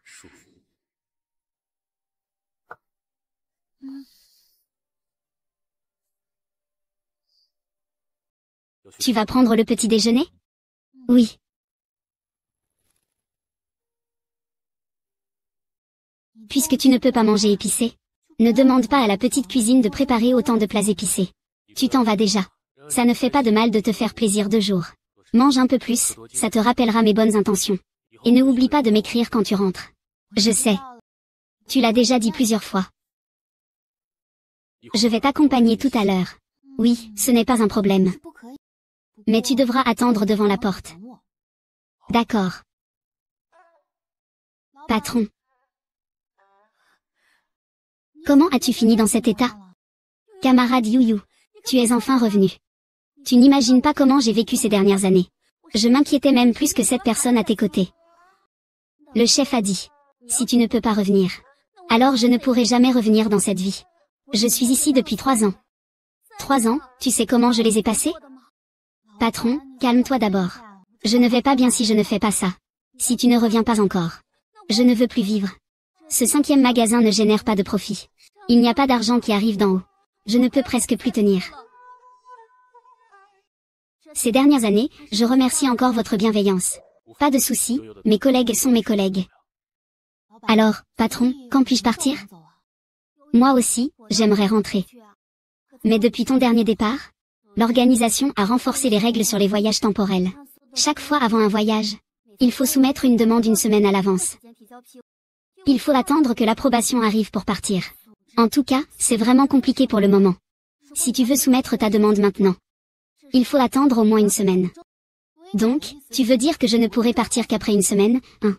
Tu vas prendre le petit déjeuner? Oui. Puisque tu ne peux pas manger épicé, ne demande pas à la petite cuisine de préparer autant de plats épicés. Tu t'en vas déjà. Ça ne fait pas de mal de te faire plaisir 2 jours. Mange un peu plus, ça te rappellera mes bonnes intentions. Et ne oublie pas de m'écrire quand tu rentres. Je sais. Tu l'as déjà dit plusieurs fois. Je vais t'accompagner tout à l'heure. Oui, ce n'est pas un problème. Mais tu devras attendre devant la porte. D'accord. Patron. Comment as-tu fini dans cet état? Camarade Youyou, tu es enfin revenu. Tu n'imagines pas comment j'ai vécu ces dernières années. Je m'inquiétais même plus que cette personne à tes côtés. Le chef a dit, si tu ne peux pas revenir, alors je ne pourrai jamais revenir dans cette vie. Je suis ici depuis 3 ans. 3 ans, tu sais comment je les ai passés? Patron, calme-toi d'abord. Je ne vais pas bien si je ne fais pas ça. Si tu ne reviens pas encore. Je ne veux plus vivre. Ce 5e magasin ne génère pas de profit. Il n'y a pas d'argent qui arrive d'en haut. Je ne peux presque plus tenir. Ces dernières années, je remercie encore votre bienveillance. Pas de souci, mes collègues sont mes collègues. Alors, patron, quand puis-je partir? Moi aussi, j'aimerais rentrer. Mais depuis ton dernier départ, l'organisation a renforcé les règles sur les voyages temporels. Chaque fois avant un voyage, il faut soumettre une demande 1 semaine à l'avance. Il faut attendre que l'approbation arrive pour partir. En tout cas, c'est vraiment compliqué pour le moment. Si tu veux soumettre ta demande maintenant, il faut attendre au moins 1 semaine. Donc, tu veux dire que je ne pourrai partir qu'après 1 semaine, hein?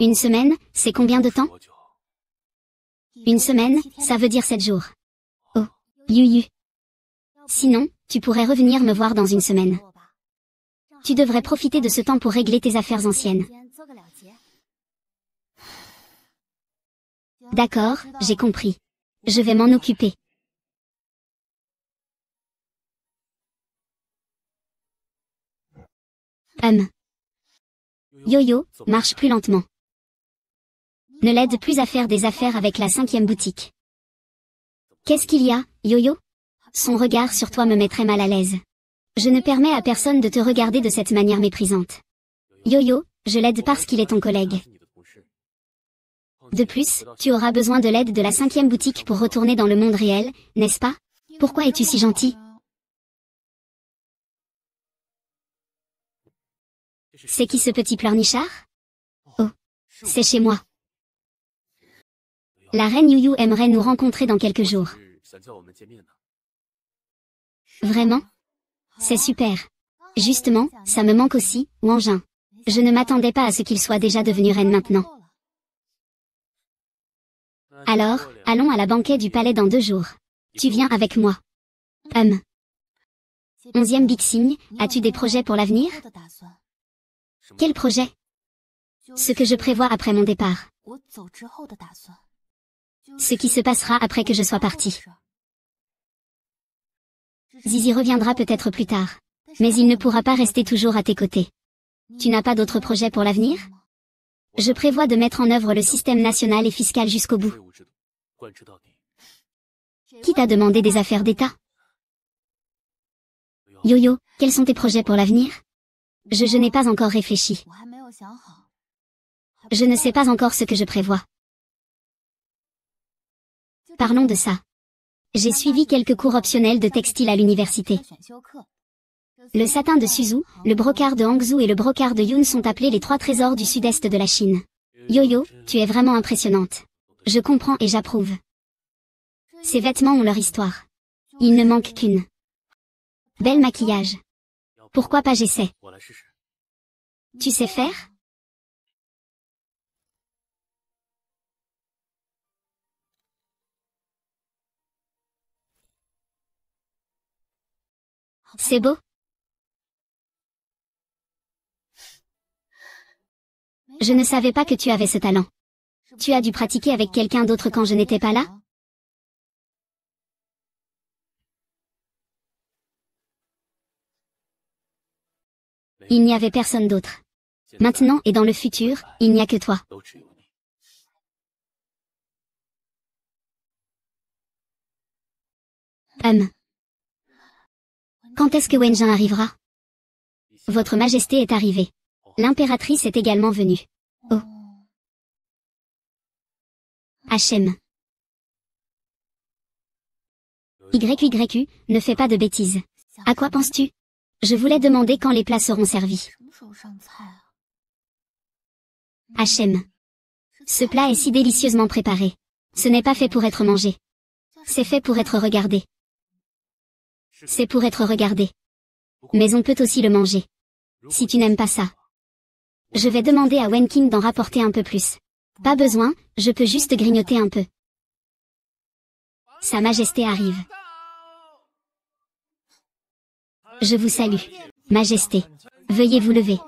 1 semaine, c'est combien de temps? 1 semaine, ça veut dire 7 jours. Oh, Yuyu. Sinon, tu pourrais revenir me voir dans 1 semaine. Tu devrais profiter de ce temps pour régler tes affaires anciennes. D'accord, j'ai compris. Je vais m'en occuper. Yo-Yo, marche plus lentement. Ne l'aide plus à faire des affaires avec la 5e boutique. Qu'est-ce qu'il y a, Yo-Yo? Son regard sur toi me met très mal à l'aise. Je ne permets à personne de te regarder de cette manière méprisante. Yo-Yo, je l'aide parce qu'il est ton collègue. De plus, tu auras besoin de l'aide de la 5e boutique pour retourner dans le monde réel, n'est-ce pas? Pourquoi es-tu si gentil? C'est qui ce petit pleurnichard? Oh, c'est chez moi. La reine Yuyu aimerait nous rencontrer dans quelques jours. Vraiment? C'est super. Justement, ça me manque aussi, Wangjin. Je ne m'attendais pas à ce qu'il soit déjà devenu reine maintenant. Alors, allons à la banquet du palais dans 2 jours. Tu viens avec moi. 11e Big Signe, as-tu des projets pour l'avenir? Quel projet? Ce que je prévois après mon départ. Ce qui se passera après que je sois partie. Zizi reviendra peut-être plus tard. Mais il ne pourra pas rester toujours à tes côtés. Tu n'as pas d'autres projets pour l'avenir? Je prévois de mettre en œuvre le système national et fiscal jusqu'au bout. Qui t'a demandé des affaires d'État? Yo-Yo, quels sont tes projets pour l'avenir? Je n'ai pas encore réfléchi. Je ne sais pas encore ce que je prévois. Parlons de ça. J'ai suivi quelques cours optionnels de textile à l'université. Le satin de Suzhou, le brocart de Hangzhou et le brocart de Yun sont appelés les 3 trésors du sud-est de la Chine. Yo-Yo, tu es vraiment impressionnante. Je comprends et j'approuve. Ces vêtements ont leur histoire. Il ne manque qu'une. Bel maquillage. Pourquoi pas j'essaie? Tu sais faire? C'est beau. Je ne savais pas que tu avais ce talent. Tu as dû pratiquer avec quelqu'un d'autre quand je n'étais pas là? Il n'y avait personne d'autre. Maintenant et dans le futur, il n'y a que toi. Quand est-ce que Wenjin arrivera? Votre Majesté est arrivée. L'impératrice est également venue. Oh. HM. YYU, ne fais pas de bêtises. À quoi penses-tu? Je voulais demander quand les plats seront servis. HM. Ce plat est si délicieusement préparé. Ce n'est pas fait pour être mangé. C'est fait pour être regardé. C'est pour être regardé. Mais on peut aussi le manger. Si tu n'aimes pas ça. Je vais demander à Wenqing d'en rapporter un peu plus. Pas besoin, je peux juste grignoter un peu. Sa Majesté arrive. Je vous salue. Majesté. Veuillez vous lever.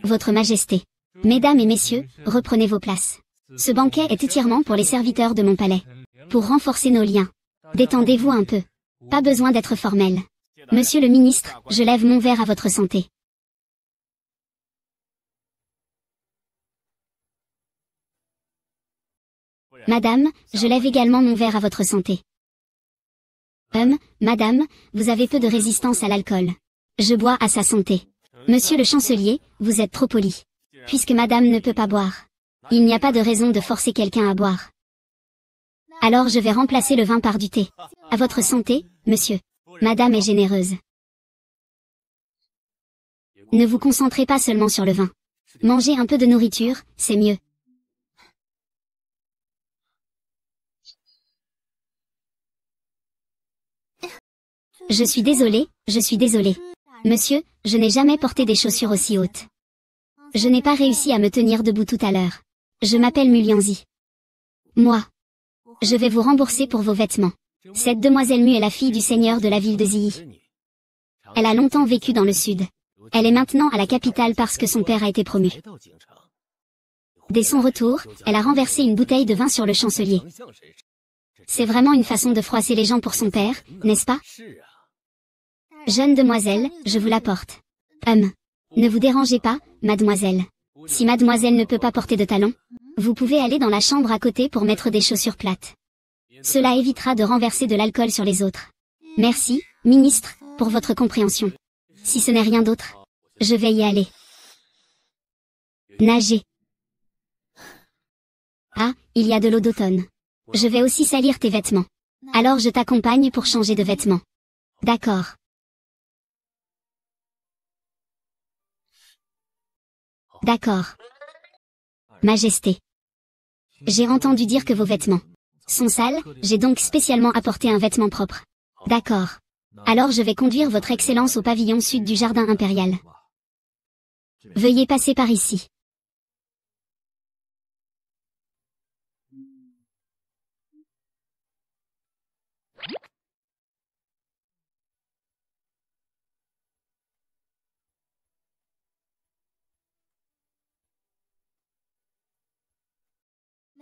Votre Majesté. Mesdames et messieurs, reprenez vos places. Ce banquet est entièrement pour les serviteurs de mon palais. Pour renforcer nos liens. Détendez-vous un peu. Pas besoin d'être formel. Monsieur le ministre, je lève mon verre à votre santé. Madame, je lève également mon verre à votre santé. Madame, vous avez peu de résistance à l'alcool. Je bois à sa santé. Monsieur le chancelier, vous êtes trop poli. Puisque madame ne peut pas boire. Il n'y a pas de raison de forcer quelqu'un à boire. Alors je vais remplacer le vin par du thé. À votre santé, monsieur. Madame est généreuse. Ne vous concentrez pas seulement sur le vin. Mangez un peu de nourriture, c'est mieux. Je suis désolée, je suis désolée. Monsieur, je n'ai jamais porté des chaussures aussi hautes. Je n'ai pas réussi à me tenir debout tout à l'heure. Je m'appelle Mulianzi. Moi. Je vais vous rembourser pour vos vêtements. Cette demoiselle Mu est la fille du seigneur de la ville de Ziyi. Elle a longtemps vécu dans le sud. Elle est maintenant à la capitale parce que son père a été promu. Dès son retour, elle a renversé une bouteille de vin sur le chancelier. C'est vraiment une façon de froisser les gens pour son père, n'est-ce pas? Jeune demoiselle, je vous l'apporte. Ne vous dérangez pas, mademoiselle. Si mademoiselle ne peut pas porter de talons, vous pouvez aller dans la chambre à côté pour mettre des chaussures plates. Cela évitera de renverser de l'alcool sur les autres. Merci, ministre, pour votre compréhension. Si ce n'est rien d'autre, je vais y aller. Nager. Ah, il y a de l'eau d'automne. Je vais aussi salir tes vêtements. Alors je t'accompagne pour changer de vêtements. D'accord. D'accord. Majesté. J'ai entendu dire que vos vêtements sont sales, j'ai donc spécialement apporté un vêtement propre. D'accord. Alors je vais conduire votre Excellence au pavillon sud du jardin impérial. Veuillez passer par ici.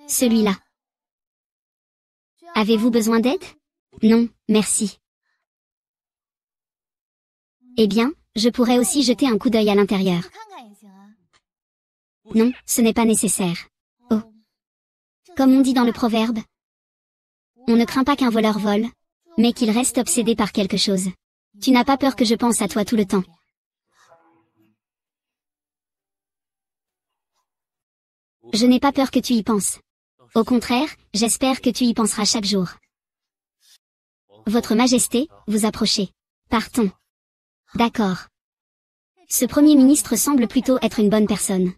Celui-là. Avez-vous besoin d'aide? Non, merci. Eh bien, je pourrais aussi jeter un coup d'œil à l'intérieur. Non, ce n'est pas nécessaire. Oh. Comme on dit dans le proverbe, on ne craint pas qu'un voleur vole, mais qu'il reste obsédé par quelque chose. Tu n'as pas peur que je pense à toi tout le temps. Je n'ai pas peur que tu y penses. Au contraire, j'espère que tu y penseras chaque jour. Votre Majesté, vous approchez. Partons. D'accord. Ce Premier ministre semble plutôt être une bonne personne.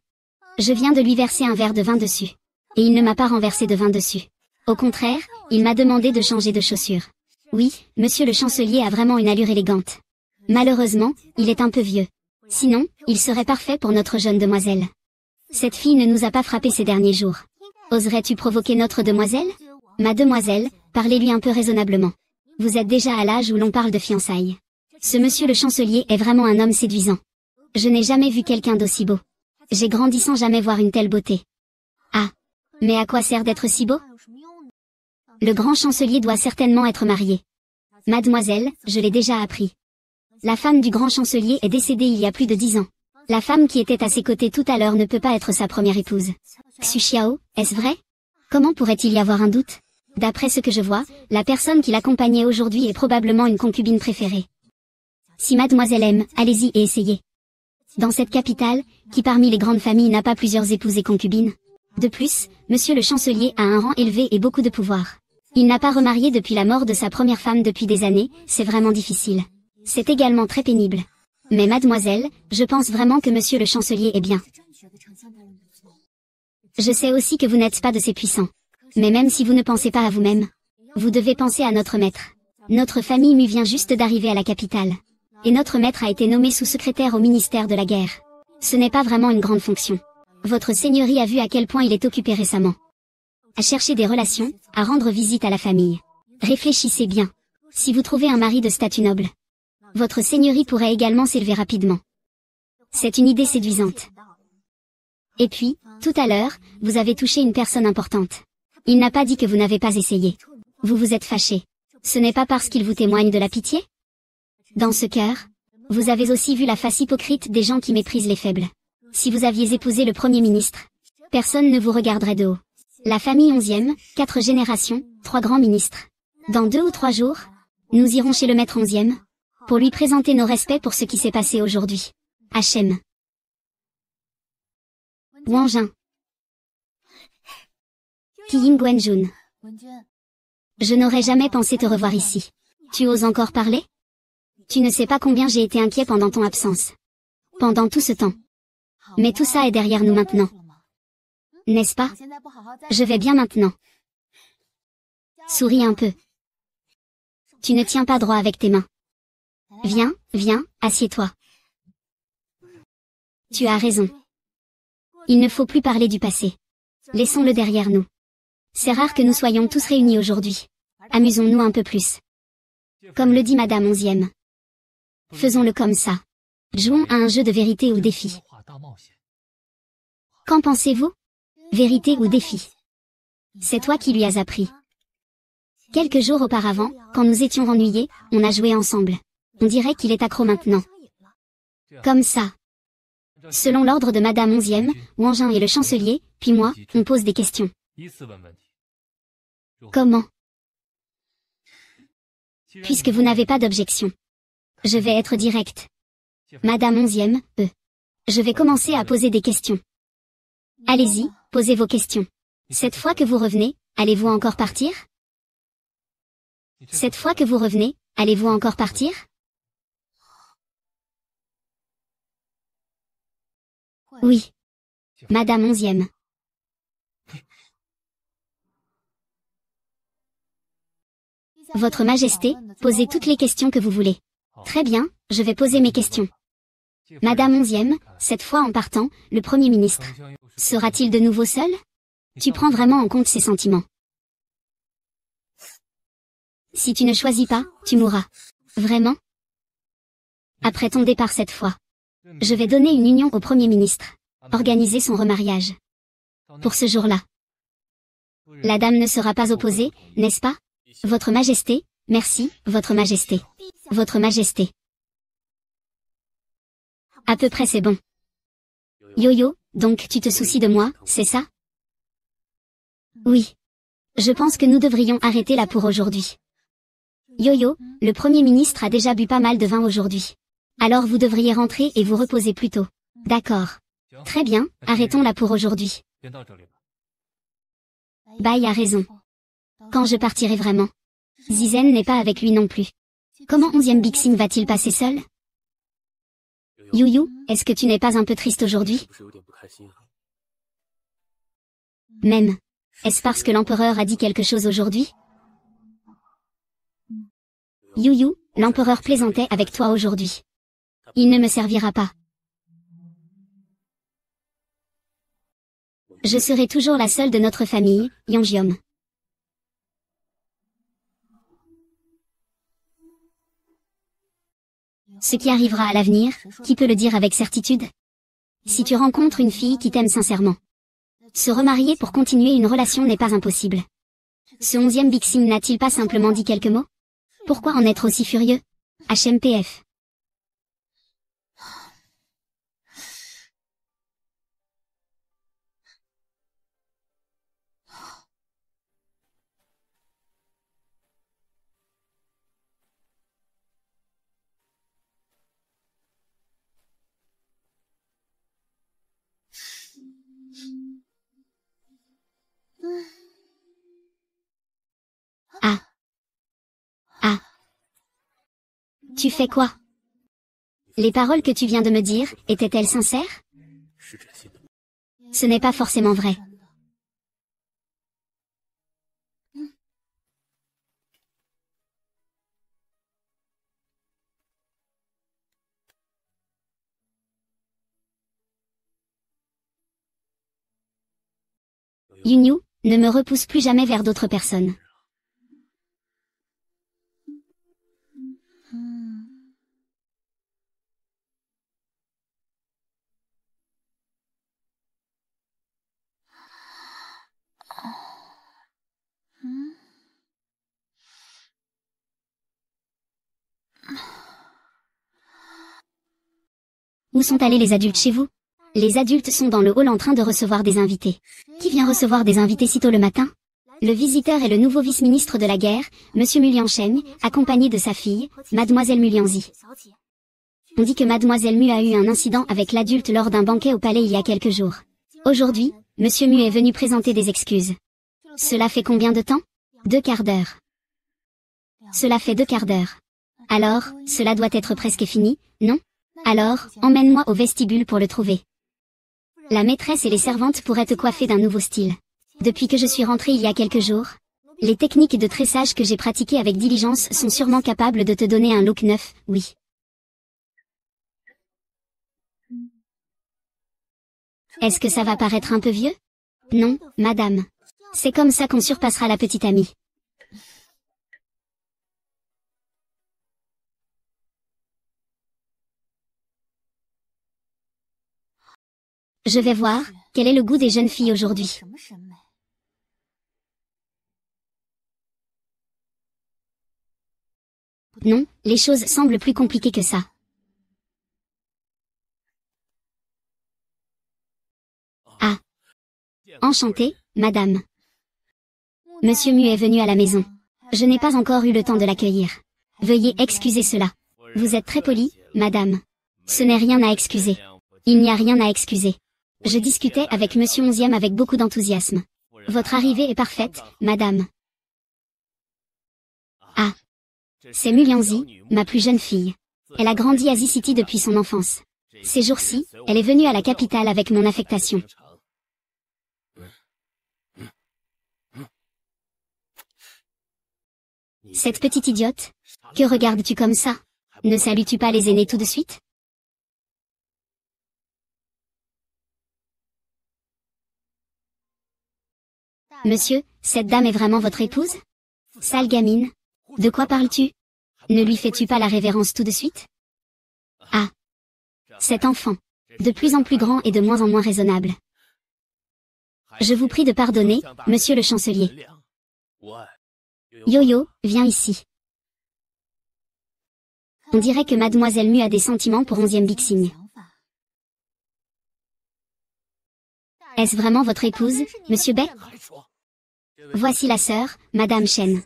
Je viens de lui verser un verre de vin dessus. Et il ne m'a pas renversé de vin dessus. Au contraire, il m'a demandé de changer de chaussures. Oui, monsieur le chancelier a vraiment une allure élégante. Malheureusement, il est un peu vieux. Sinon, il serait parfait pour notre jeune demoiselle. Cette fille ne nous a pas frappé ces derniers jours. Oserais-tu provoquer notre demoiselle? Ma demoiselle, parlez-lui un peu raisonnablement. Vous êtes déjà à l'âge où l'on parle de fiançailles. Ce monsieur le chancelier est vraiment un homme séduisant. Je n'ai jamais vu quelqu'un d'aussi beau. J'ai grandi sans jamais voir une telle beauté. Ah. Mais à quoi sert d'être si beau? Le grand chancelier doit certainement être marié. Mademoiselle, je l'ai déjà appris. La femme du grand chancelier est décédée il y a plus de 10 ans. La femme qui était à ses côtés tout à l'heure ne peut pas être sa première épouse. Xu Xiao, est-ce vrai? Comment pourrait-il y avoir un doute? D'après ce que je vois, la personne qui l'accompagnait aujourd'hui est probablement une concubine préférée. Si mademoiselle aime, allez-y et essayez. Dans cette capitale, qui parmi les grandes familles n'a pas plusieurs épouses et concubines? De plus, monsieur le chancelier a un rang élevé et beaucoup de pouvoir. Il n'a pas remarié depuis la mort de sa première femme depuis des années, c'est vraiment difficile. C'est également très pénible. Mais mademoiselle, je pense vraiment que monsieur le chancelier est bien. Je sais aussi que vous n'êtes pas de ces puissants. Mais même si vous ne pensez pas à vous-même, vous devez penser à notre maître. Notre famille Mu vient juste d'arriver à la capitale. Et notre maître a été nommé sous-secrétaire au ministère de la guerre. Ce n'est pas vraiment une grande fonction. Votre seigneurie a vu à quel point il est occupé récemment. À chercher des relations, à rendre visite à la famille. Réfléchissez bien. Si vous trouvez un mari de statut noble, votre seigneurie pourrait également s'élever rapidement. C'est une idée séduisante. Et puis, tout à l'heure, vous avez touché une personne importante. Il n'a pas dit que vous n'avez pas essayé. Vous vous êtes fâché. Ce n'est pas parce qu'il vous témoigne de la pitié? Dans ce cœur, vous avez aussi vu la face hypocrite des gens qui méprisent les faibles. Si vous aviez épousé le Premier ministre, personne ne vous regarderait de haut. La famille 11e, 4 générations, 3 grands ministres. Dans 2 ou 3 jours, nous irons chez le maître 11e, pour lui présenter nos respects pour ce qui s'est passé aujourd'hui. Hachem. Wang Jin. Qiying Guanjun. Je n'aurais jamais pensé te revoir ici. Tu oses encore parler? Tu ne sais pas combien j'ai été inquiet pendant ton absence. Pendant tout ce temps. Mais tout ça est derrière nous maintenant. N'est-ce pas? Je vais bien maintenant. Souris un peu. Tu ne tiens pas droit avec tes mains. Viens, viens, assieds-toi. Tu as raison. Il ne faut plus parler du passé. Laissons-le derrière nous. C'est rare que nous soyons tous réunis aujourd'hui. Amusons-nous un peu plus. Comme le dit Madame 11e. Faisons-le comme ça. Jouons à un jeu de vérité ou défi. Qu'en pensez-vous? Vérité ou défi? C'est toi qui lui as appris. Quelques jours auparavant, quand nous étions ennuyés, on a joué ensemble. On dirait qu'il est accro maintenant. Comme ça. Selon l'ordre de Madame 11e, Wang Jin et le chancelier, puis moi, on pose des questions. Comment? Puisque vous n'avez pas d'objection. Je vais être direct. Madame 11e, je vais commencer à poser des questions. Allez-y, posez vos questions. Cette fois que vous revenez, allez-vous encore partir? Cette fois que vous revenez, allez-vous encore partir? Oui. Madame 11e. Votre Majesté, posez toutes les questions que vous voulez. Très bien, je vais poser mes questions. Madame 11e, cette fois en partant, le Premier ministre. Sera-t-il de nouveau seul? Tu prends vraiment en compte ses sentiments. Si tu ne choisis pas, tu mourras. Vraiment? Après ton départ cette fois. Je vais donner une union au Premier ministre. Organiser son remariage. Pour ce jour-là. La dame ne sera pas opposée, n'est-ce pas? Votre Majesté, merci, Votre Majesté. Votre Majesté. À peu près c'est bon. Yo-yo, donc tu te soucies de moi, c'est ça? Oui. Je pense que nous devrions arrêter là pour aujourd'hui. Yo-yo, le Premier ministre a déjà bu pas mal de vin aujourd'hui. Alors vous devriez rentrer et vous reposer plus tôt. D'accord. Très bien, arrêtons là pour aujourd'hui. Bai a raison. Quand je partirai vraiment? Zizen n'est pas avec lui non plus. Comment 11e Bixing va-t-il passer seul? Youyou, est-ce que tu n'es pas un peu triste aujourd'hui? Même. Est-ce parce que l'empereur a dit quelque chose aujourd'hui? Youyou, l'empereur plaisantait avec toi aujourd'hui. Il ne me servira pas. Je serai toujours la seule de notre famille, Yonjiom. Ce qui arrivera à l'avenir, qui peut le dire avec certitude? Si tu rencontres une fille qui t'aime sincèrement. Se remarier pour continuer une relation n'est pas impossible. Ce 11e Bixing n'a-t-il pas simplement dit quelques mots? Pourquoi en être aussi furieux? HMPF. Ah. Ah. Tu fais quoi? Les paroles que tu viens de me dire, étaient-elles sincères? Ce n'est pas forcément vrai. Yunyu, ne me repousse plus jamais vers d'autres personnes. Où sont allés les adultes chez vous? Les adultes sont dans le hall en train de recevoir des invités. Qui vient recevoir des invités si tôt le matin? Le visiteur est le nouveau vice-ministre de la guerre, Monsieur Muliancheng, accompagné de sa fille, Mademoiselle Mulianzi. On dit que Mademoiselle Mu a eu un incident avec l'adulte lors d'un banquet au palais il y a quelques jours. Aujourd'hui, Monsieur Mu est venu présenter des excuses. Cela fait combien de temps? 2 quarts d'heure. Cela fait 2 quarts d'heure. Alors, cela doit être presque fini, non? Alors, emmène-moi au vestibule pour le trouver. La maîtresse et les servantes pourraient te coiffer d'un nouveau style. Depuis que je suis rentrée il y a quelques jours, les techniques de tressage que j'ai pratiquées avec diligence sont sûrement capables de te donner un look neuf, oui. Est-ce que ça va paraître un peu vieux? Non, madame. C'est comme ça qu'on surpassera la petite amie. Je vais voir, quel est le goût des jeunes filles aujourd'hui. Non, les choses semblent plus compliquées que ça. Ah. Enchanté, madame. Monsieur Mu est venu à la maison. Je n'ai pas encore eu le temps de l'accueillir. Veuillez excuser cela. Vous êtes très poli, madame. Ce n'est rien à excuser. Il n'y a rien à excuser. Je discutais avec monsieur 11e avec beaucoup d'enthousiasme. Votre arrivée est parfaite, madame. Ah. C'est Mulyanzi, ma plus jeune fille. Elle a grandi à Z-City depuis son enfance. Ces jours-ci, elle est venue à la capitale avec mon affectation. Cette petite idiote. Que regardes-tu comme ça? Ne salues-tu pas les aînés tout de suite? Monsieur, cette dame est vraiment votre épouse? Sale gamine. De quoi parles-tu? Ne lui fais-tu pas la révérence tout de suite? Ah. Cet enfant. De plus en plus grand et de moins en moins raisonnable. Je vous prie de pardonner, monsieur le chancelier. Yo-yo, viens ici. On dirait que mademoiselle Mu a des sentiments pour 11e Bixing. Est-ce vraiment votre épouse, monsieur Bay? Voici la sœur, madame Chen.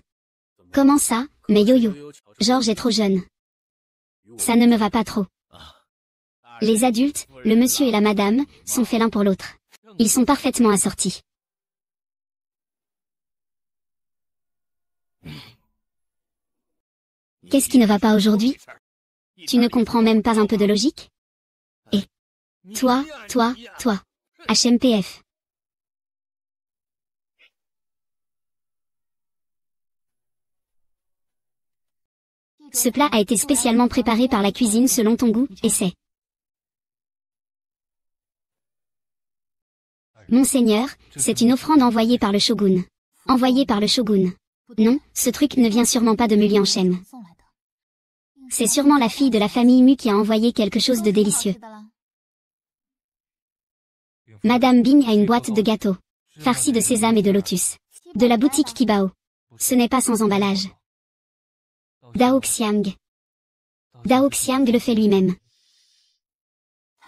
Comment ça, mais yo-yo. Georges est trop jeune. Ça ne me va pas trop. Les adultes, le monsieur et la madame, sont faits l'un pour l'autre. Ils sont parfaitement assortis. Qu'est-ce qui ne va pas aujourd'hui? Tu ne comprends même pas un peu de logique? Et toi, HMPF. Ce plat a été spécialement préparé par la cuisine selon ton goût, et c'est... Monseigneur, c'est une offrande envoyée par le shogun. Envoyée par le shogun. Non, ce truc ne vient sûrement pas de Mulyanchen. C'est sûrement la fille de la famille Mu qui a envoyé quelque chose de délicieux. Madame Bing a une boîte de gâteaux. Farcie de sésame et de lotus. De la boutique Kibao. Ce n'est pas sans emballage. Dao Xiang. Dao Xiang le fait lui-même.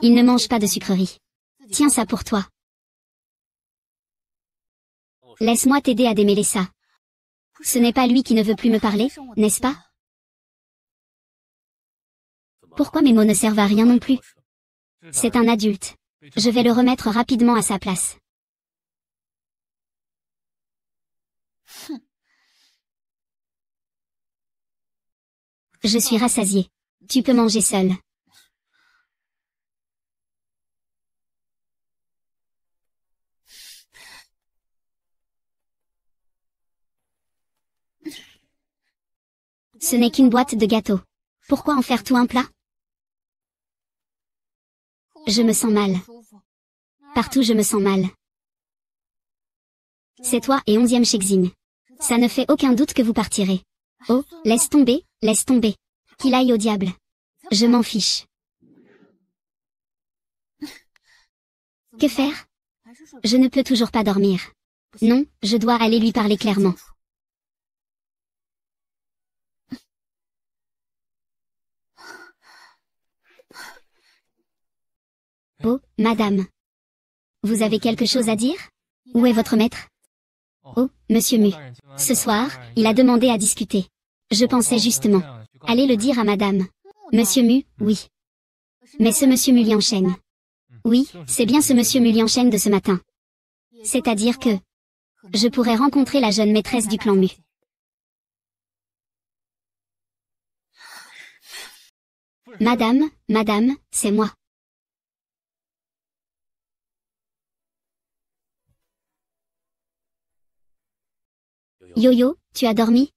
Il ne mange pas de sucreries. Tiens ça pour toi. Laisse-moi t'aider à démêler ça. Ce n'est pas lui qui ne veut plus me parler, n'est-ce pas? Pourquoi mes mots ne servent à rien non plus? C'est un adulte. Je vais le remettre rapidement à sa place. Je suis rassasié. Tu peux manger seul. Ce n'est qu'une boîte de gâteaux. Pourquoi en faire tout un plat? Je me sens mal. Partout je me sens mal. C'est toi et 11e Shexing. Ça ne fait aucun doute que vous partirez. Oh, laisse tomber, laisse tomber. Qu'il aille au diable. Je m'en fiche. Que faire? Je ne peux toujours pas dormir. Non, je dois aller lui parler clairement. Oh, madame. Vous avez quelque chose à dire? Où est votre maître? Oh, monsieur Mu. Ce soir, il a demandé à discuter. Je pensais justement. Allez le dire à madame. Monsieur Mu, oui. Mais ce monsieur Mulyanchen. Oui, c'est bien ce monsieur Mulyanchen de ce matin. C'est-à-dire que... je pourrais rencontrer la jeune maîtresse du clan Mu. Madame, c'est moi. Yo-yo, tu as dormi?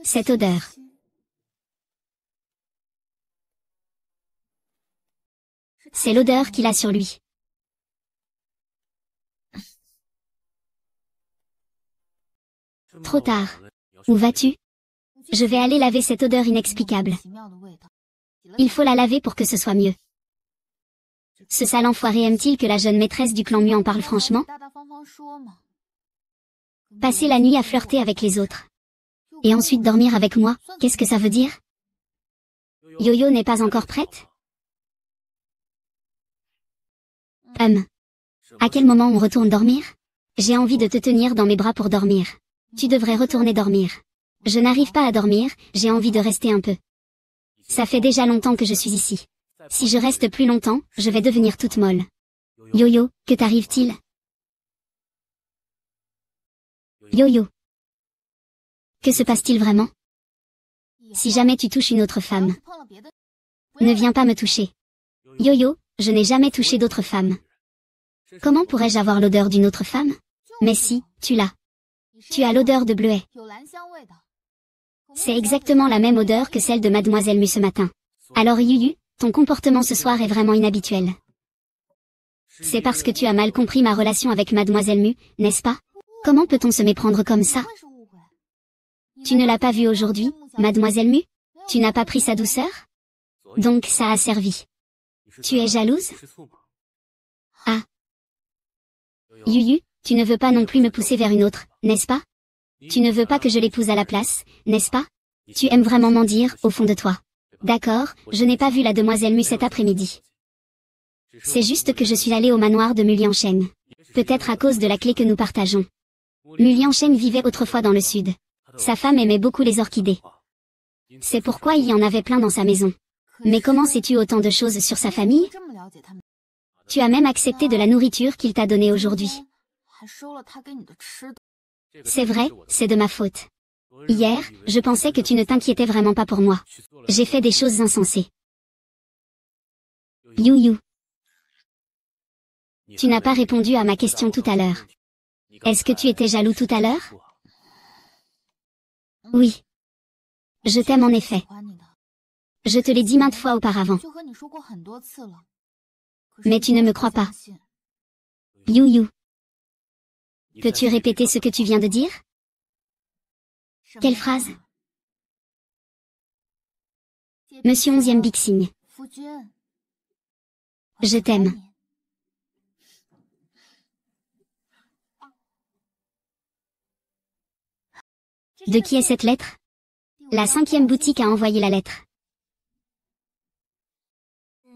Cette odeur. C'est l'odeur qu'il a sur lui. Trop tard. Où vas-tu? Je vais aller laver cette odeur inexplicable. Il faut la laver pour que ce soit mieux. Ce sale enfoiré aime-t-il que la jeune maîtresse du clan Mu en parle franchement? Passer la nuit à flirter avec les autres. Et ensuite dormir avec moi, qu'est-ce que ça veut dire? Yo-Yo n'est pas encore prête? À quel moment on retourne dormir? J'ai envie de te tenir dans mes bras pour dormir. Tu devrais retourner dormir. Je n'arrive pas à dormir, j'ai envie de rester un peu. Ça fait déjà longtemps que je suis ici. Si je reste plus longtemps, je vais devenir toute molle. Yo-Yo, que t'arrive-t-il? Yo-Yo. Que se passe-t-il vraiment? Si jamais tu touches une autre femme, ne viens pas me toucher. Yo-Yo, je n'ai jamais touché d'autre femme. Comment pourrais-je avoir l'odeur d'une autre femme? Mais si, tu l'as. Tu as l'odeur de bleuet. C'est exactement la même odeur que celle de Mademoiselle Mu ce matin. Alors Yuyu, ton comportement ce soir est vraiment inhabituel. C'est parce que tu as mal compris ma relation avec Mademoiselle Mu, n'est-ce pas? Comment peut-on se méprendre comme ça? Tu ne l'as pas vue aujourd'hui, Mademoiselle Mu? Tu n'as pas pris sa douceur? Donc ça a servi. Tu es jalouse? Ah. Yuyu, tu ne veux pas non plus me pousser vers une autre, n'est-ce pas? Tu ne veux pas que je l'épouse à la place, n'est-ce pas? Tu aimes vraiment mentir, au fond de toi. D'accord, je n'ai pas vu la demoiselle Mu cet après-midi. C'est juste que je suis allée au manoir de Muliancheng. Peut-être à cause de la clé que nous partageons. Muliancheng vivait autrefois dans le sud. Sa femme aimait beaucoup les orchidées. C'est pourquoi il y en avait plein dans sa maison. Mais comment sais-tu autant de choses sur sa famille? Tu as même accepté de la nourriture qu'il t'a donnée aujourd'hui. C'est vrai, c'est de ma faute. Hier, je pensais que tu ne t'inquiétais vraiment pas pour moi. J'ai fait des choses insensées. You. Tu n'as pas répondu à ma question tout à l'heure. Est-ce que tu étais jaloux tout à l'heure? Oui. Je t'aime en effet. Je te l'ai dit maintes fois auparavant. Mais tu ne me crois pas. You. Peux-tu répéter ce que tu viens de dire? Quelle phrase? Monsieur 11e Bixing. Je t'aime. De qui est cette lettre? La 5e boutique a envoyé la lettre.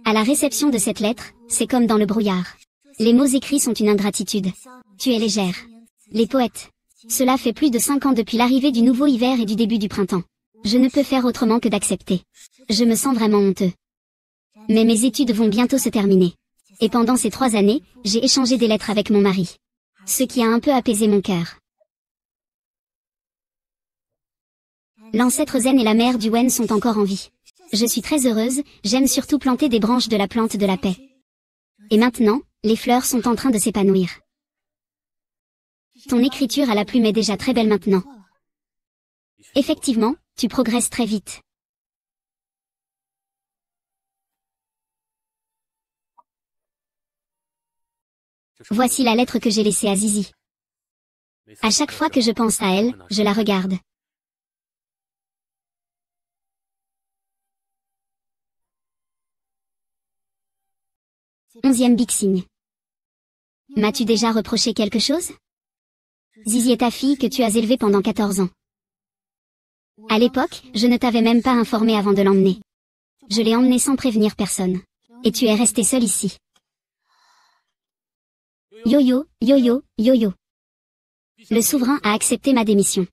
À la réception de cette lettre, c'est comme dans le brouillard. Les mots écrits sont une ingratitude. Tu es légère. Les poètes. Cela fait plus de 5 ans depuis l'arrivée du nouveau hiver et du début du printemps. Je ne peux faire autrement que d'accepter. Je me sens vraiment honteux. Mais mes études vont bientôt se terminer. Et pendant ces 3 années, j'ai échangé des lettres avec mon mari. Ce qui a un peu apaisé mon cœur. L'ancêtre Zen et la mère du Wen sont encore en vie. Je suis très heureuse, j'aime surtout planter des branches de la plante de la paix. Et maintenant, les fleurs sont en train de s'épanouir. Ton écriture à la plume est déjà très belle maintenant. Effectivement, tu progresses très vite. Voici la lettre que j'ai laissée à Zizi. À chaque fois que je pense à elle, je la regarde. Onzième Bixing. M'as-tu déjà reproché quelque chose? Zizi est ta fille que tu as élevée pendant 14 ans. À l'époque, je ne t'avais même pas informé avant de l'emmener. Je l'ai emmenée sans prévenir personne. Et tu es resté seul ici. Yo-yo. Le souverain a accepté ma démission.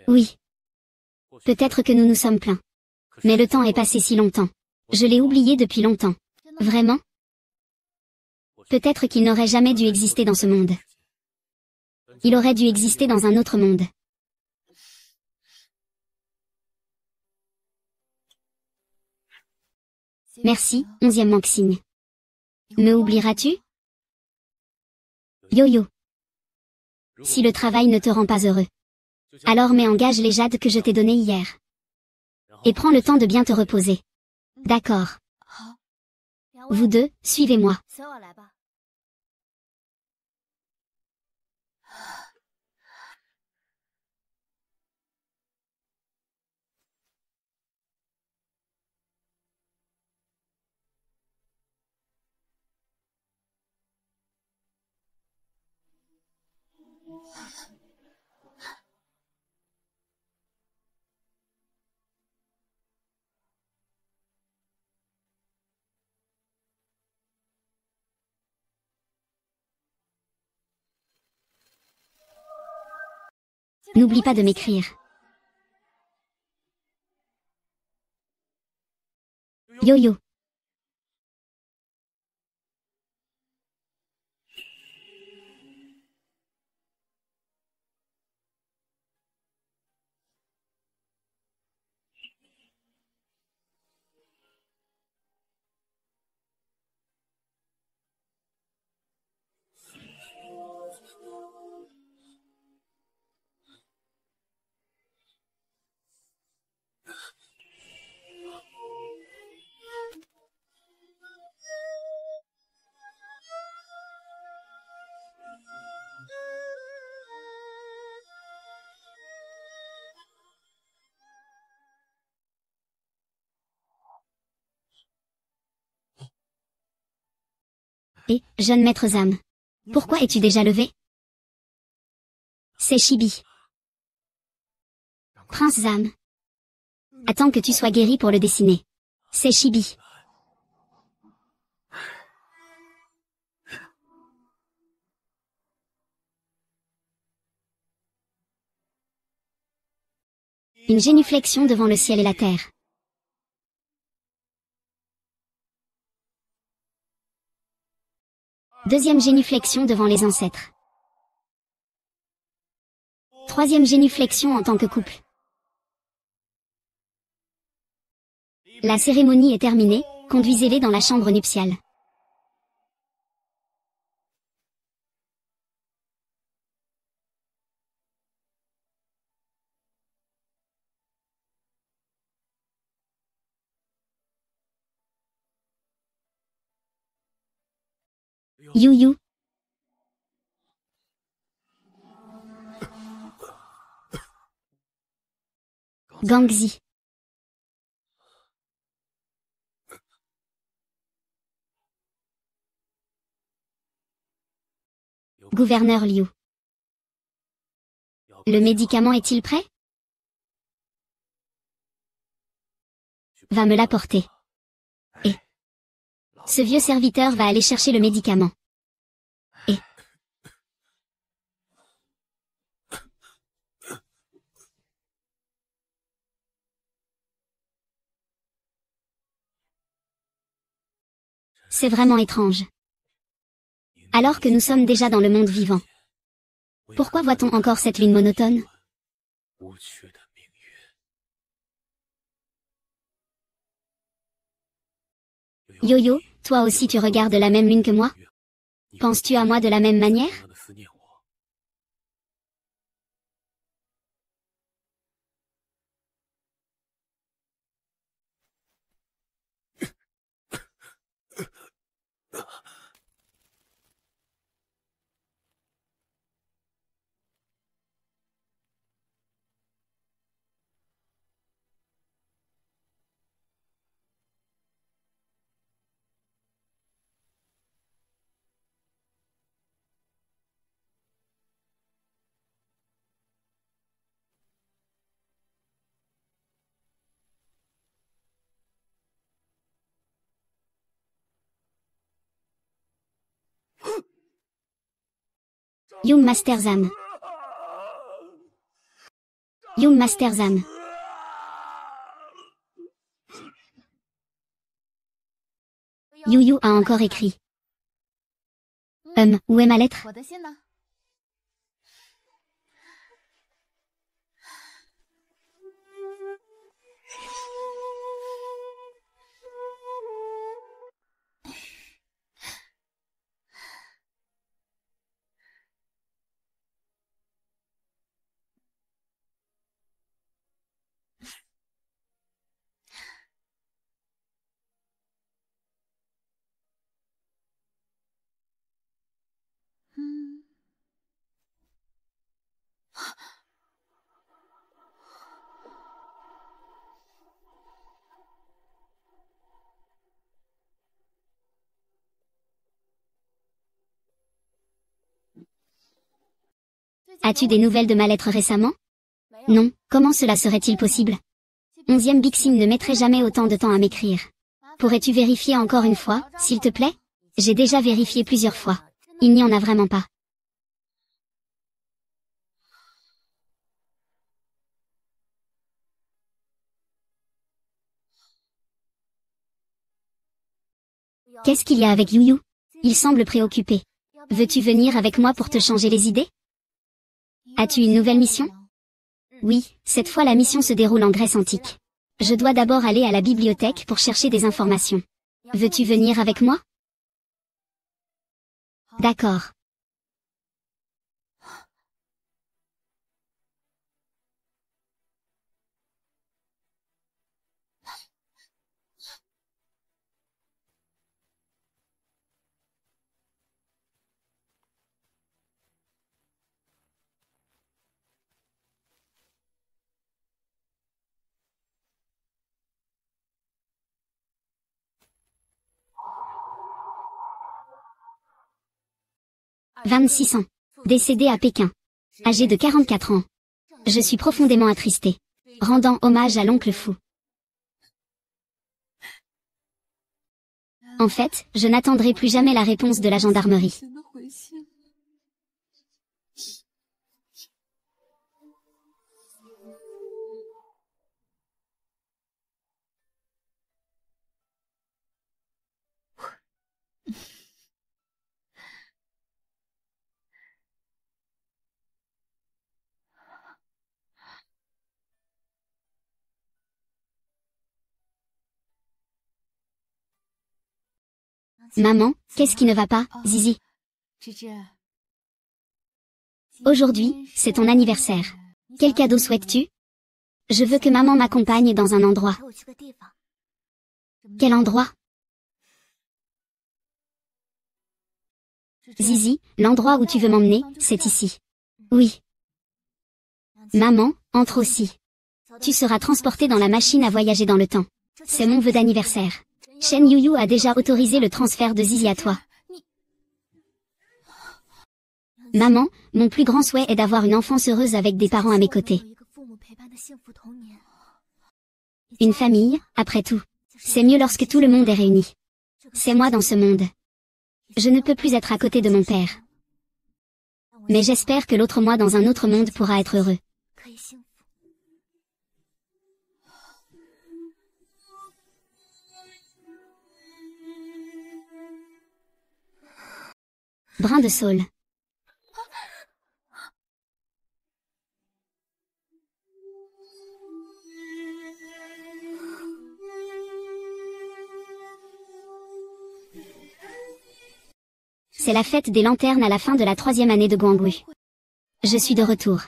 Oui. Peut-être que nous nous sommes plaints. Mais le temps est passé si longtemps. Je l'ai oublié depuis longtemps. Vraiment? Peut-être qu'il n'aurait jamais dû exister dans ce monde. Il aurait dû exister dans un autre monde. Merci, 11e Manxing. Me oublieras-tu? Yo. Si le travail ne te rend pas heureux, alors mets en gage les jades que je t'ai données hier. Et prends le temps de bien te reposer. D'accord. Vous deux, suivez-moi. N'oublie pas de m'écrire. Yo-yo. Et, jeune maître Zam. Pourquoi es-tu déjà levé? C'est Chibi. Prince Zam. Attends que tu sois guéri pour le dessiner. C'est Chibi. Une génuflexion devant le ciel et la terre. Deuxième génuflexion devant les ancêtres. Troisième génuflexion en tant que couple. La cérémonie est terminée, conduisez-les dans la chambre nuptiale. You. Gangzi. Gouverneur Liu. Le médicament est-il prêt? Va me l'apporter. Et ce vieux serviteur va aller chercher le médicament. Et c'est vraiment étrange. Alors que nous sommes déjà dans le monde vivant. Pourquoi voit-on encore cette lune monotone? Yo-yo, toi aussi tu regardes la même lune que moi? Penses-tu à moi de la même manière? Young Master Zam. Young Master Zam. Yu a encore écrit. Où est ma lettre? As-tu des nouvelles de ma lettre récemment? Non, comment cela serait-il possible? 11e Bixim ne mettrait jamais autant de temps à m'écrire. Pourrais-tu vérifier encore une fois, s'il te plaît? J'ai déjà vérifié plusieurs fois. Il n'y en a vraiment pas. Qu'est-ce qu'il y a avec Yuyu? Il semble préoccupé. Veux-tu venir avec moi pour te changer les idées? As-tu une nouvelle mission? Oui, cette fois la mission se déroule en Grèce antique. Je dois d'abord aller à la bibliothèque pour chercher des informations. Veux-tu venir avec moi? D'accord. « 26 ans. Décédé à Pékin. Âgé de 44 ans. Je suis profondément attristé. Rendant hommage à l'oncle fou. En fait, je n'attendrai plus jamais la réponse de la gendarmerie. Maman, qu'est-ce qui ne va pas, Zizi? Aujourd'hui, c'est ton anniversaire. Quel cadeau souhaites-tu? Je veux que maman m'accompagne dans un endroit. Quel endroit? Zizi, l'endroit où tu veux m'emmener, c'est ici. Oui. Maman, entre aussi. Tu seras transporté dans la machine à voyager dans le temps. C'est mon vœu d'anniversaire. Shen Yuyu a déjà autorisé le transfert de Zizi à toi. Maman, mon plus grand souhait est d'avoir une enfance heureuse avec des parents à mes côtés. Une famille, après tout. C'est mieux lorsque tout le monde est réuni. C'est moi dans ce monde. Je ne peux plus être à côté de mon père. Mais j'espère que l'autre moi dans un autre monde pourra être heureux. Brin de saule. C'est la fête des lanternes à la fin de la 3e année de Guangwu. Je suis de retour.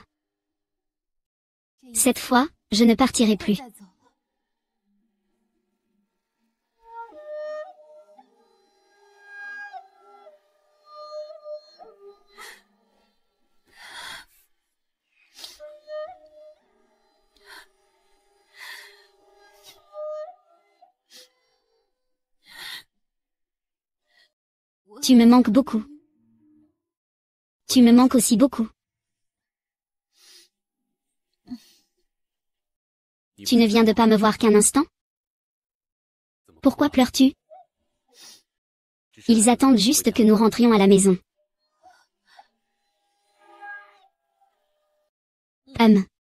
Cette fois, je ne partirai plus. Tu me manques beaucoup. Tu me manques aussi beaucoup. Tu ne viens de pas me voir qu'un instant? Pourquoi pleures-tu? Ils attendent juste que nous rentrions à la maison.